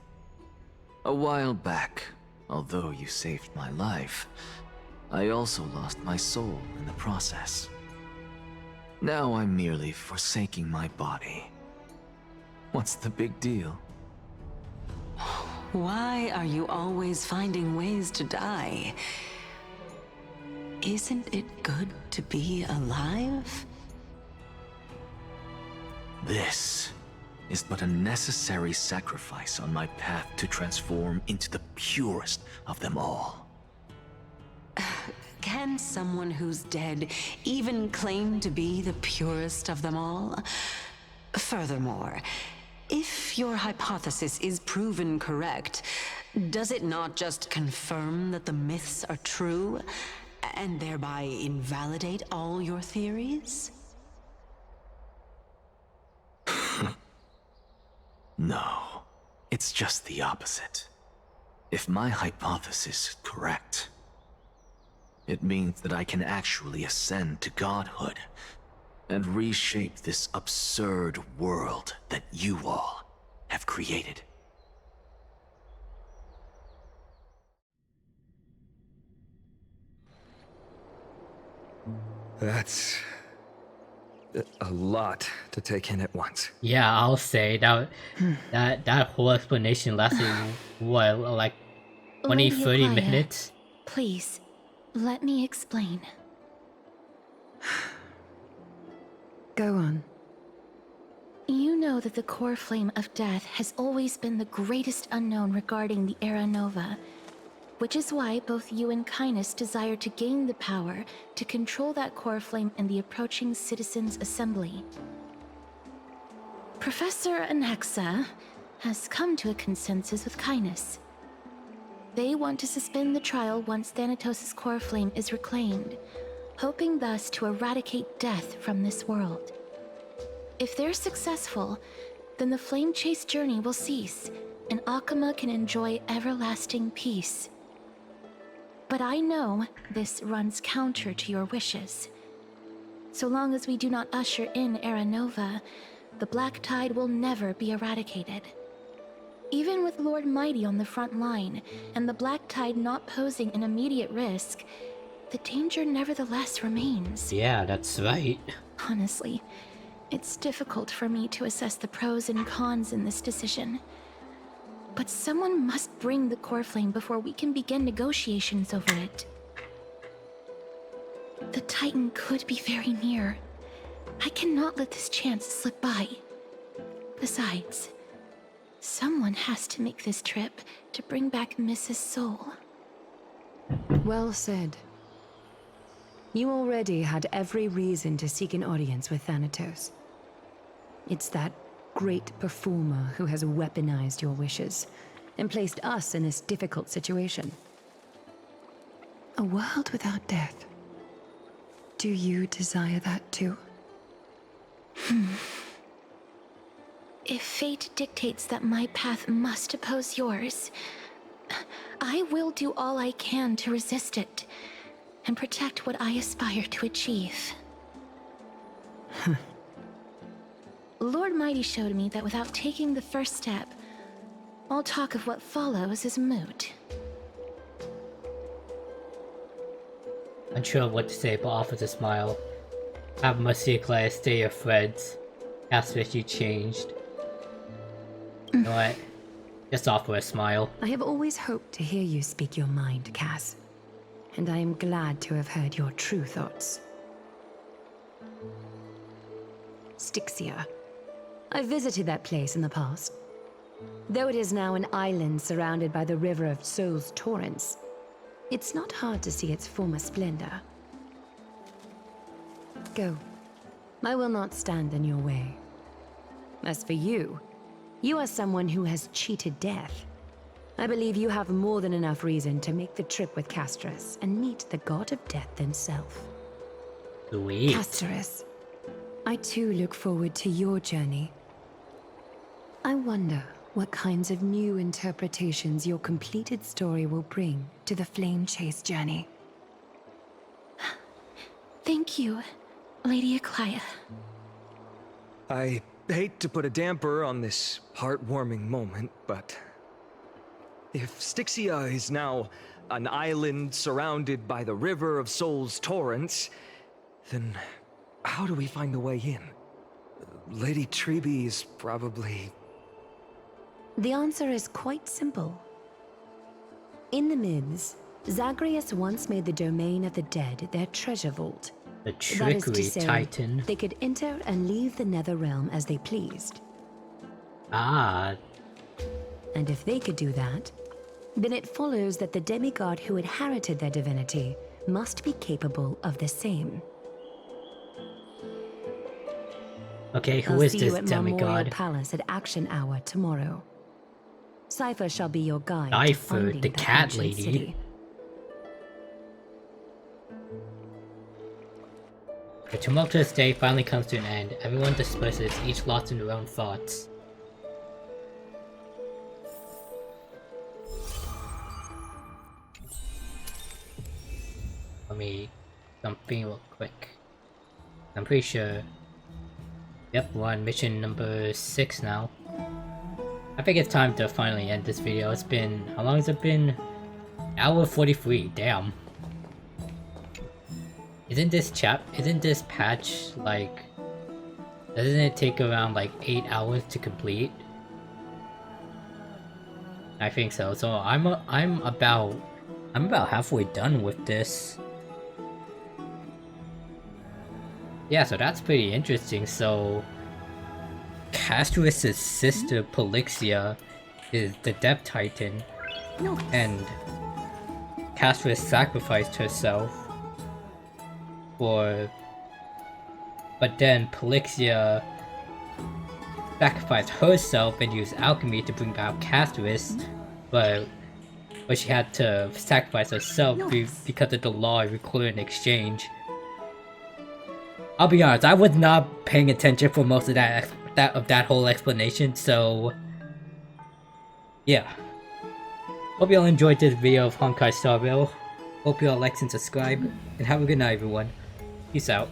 A while back, although you saved my life, I also lost my soul in the process. Now I'm merely forsaking my body. What's the big deal? Why are you always finding ways to die? Isn't it good to be alive? This is but a necessary sacrifice on my path to transform into the purest of them all. Can someone who's dead even claim to be the purest of them all? Furthermore, if your hypothesis is proven correct, does it not just confirm that the myths are true, and thereby invalidate all your theories? No, it's just the opposite. If my hypothesis is correct, it means that I can actually ascend to godhood and reshape this absurd world that you all have created. That's a lot to take in at once. Yeah, I'll say that whole explanation lasted what, like 20, Lady 30 Aglaya, minutes? Please, let me explain. Go on. You know that the core flame of death has always been the greatest unknown regarding the Era Nova, which is why both you and Kindness desire to gain the power to control that core flame in the approaching Citizens' Assembly. Professor Anaxa has come to a consensus with Kindness. They want to suspend the trial once Thanatos' core flame is reclaimed, hoping thus to eradicate death from this world. If they're successful, then the flame chase journey will cease, and Akama can enjoy everlasting peace. But I know this runs counter to your wishes. So long as we do not usher in Era Nova, the Black Tide will never be eradicated. Even with Lord Mighty on the front line, and the Black Tide not posing an immediate risk, the danger nevertheless remains. Yeah, that's right. Honestly, it's difficult for me to assess the pros and cons in this decision. But someone must bring the core flame before we can begin negotiations over it. The Titan could be very near. I cannot let this chance slip by. Besides, someone has to make this trip to bring back Mrs. Soul. Well said. You already had every reason to seek an audience with Thanatos. It's that great performer who has weaponized your wishes and placed us in this difficult situation. A world without death. Do you desire that too? If fate dictates that my path must oppose yours, I will do all I can to resist it and protect what I aspire to achieve. Lord Mighty showed me that without taking the first step, all talk of what follows is moot. Unsure of what to say, but offers a smile. Have mercy, Claire, stay your friends. Casperus, you changed. You know what? Just offer a smile. I have always hoped to hear you speak your mind, Cass. And I am glad to have heard your true thoughts. Styxia. I visited that place in the past. Though it is now an island surrounded by the river of Souls Torrents, it's not hard to see its former splendor. Go. I will not stand in your way. As for you, you are someone who has cheated death. I believe you have more than enough reason to make the trip with Castorus and meet the god of death himself. Sweet. Castorus, I too look forward to your journey. I wonder what kinds of new interpretations your completed story will bring to the Flame Chase journey. Thank you, Lady Eclia. I hate to put a damper on this heartwarming moment, but if Styxia is now an island surrounded by the river of Souls Torrents, then how do we find a way in? Lady Treby is probably... The answer is quite simple. In the Mids, Zagreus once made the domain of the dead their treasure vault. The That is to trickery say, titan. they could enter and leave the Nether Realm as they pleased. Ah. And if they could do that, then it follows that the demigod who inherited their divinity must be capable of the same. Okay, who I'll is see you this at Memorial demigod? Palace at Action Hour tomorrow. Cypher shall be your guide to Cypher, finding the that cat ancient lady. city. The tumultuous day finally comes to an end. Everyone disperses, each lost in their own thoughts. Let me something real quick. I'm pretty sure. Yep, we're on mission number 6 now. I think it's time to finally end this video. It's been, how long has it been? Hour 43, damn. Isn't this patch, like, doesn't it take around like 8 hours to complete? I think so. So I'm about halfway done with this. Yeah, so that's pretty interesting. So Castorus' sister Polixia is the Depth Titan, and Castorus sacrificed herself but then Polixia sacrificed herself and used alchemy to bring back Castorus, but she had to sacrifice herself because of the law recorded in exchange. I'll be honest, I was not paying attention for most of that whole explanation, so yeah. Hope you all enjoyed this video of Honkai Star Rail. Hope you all like and subscribe, and have a good night everyone. Peace out.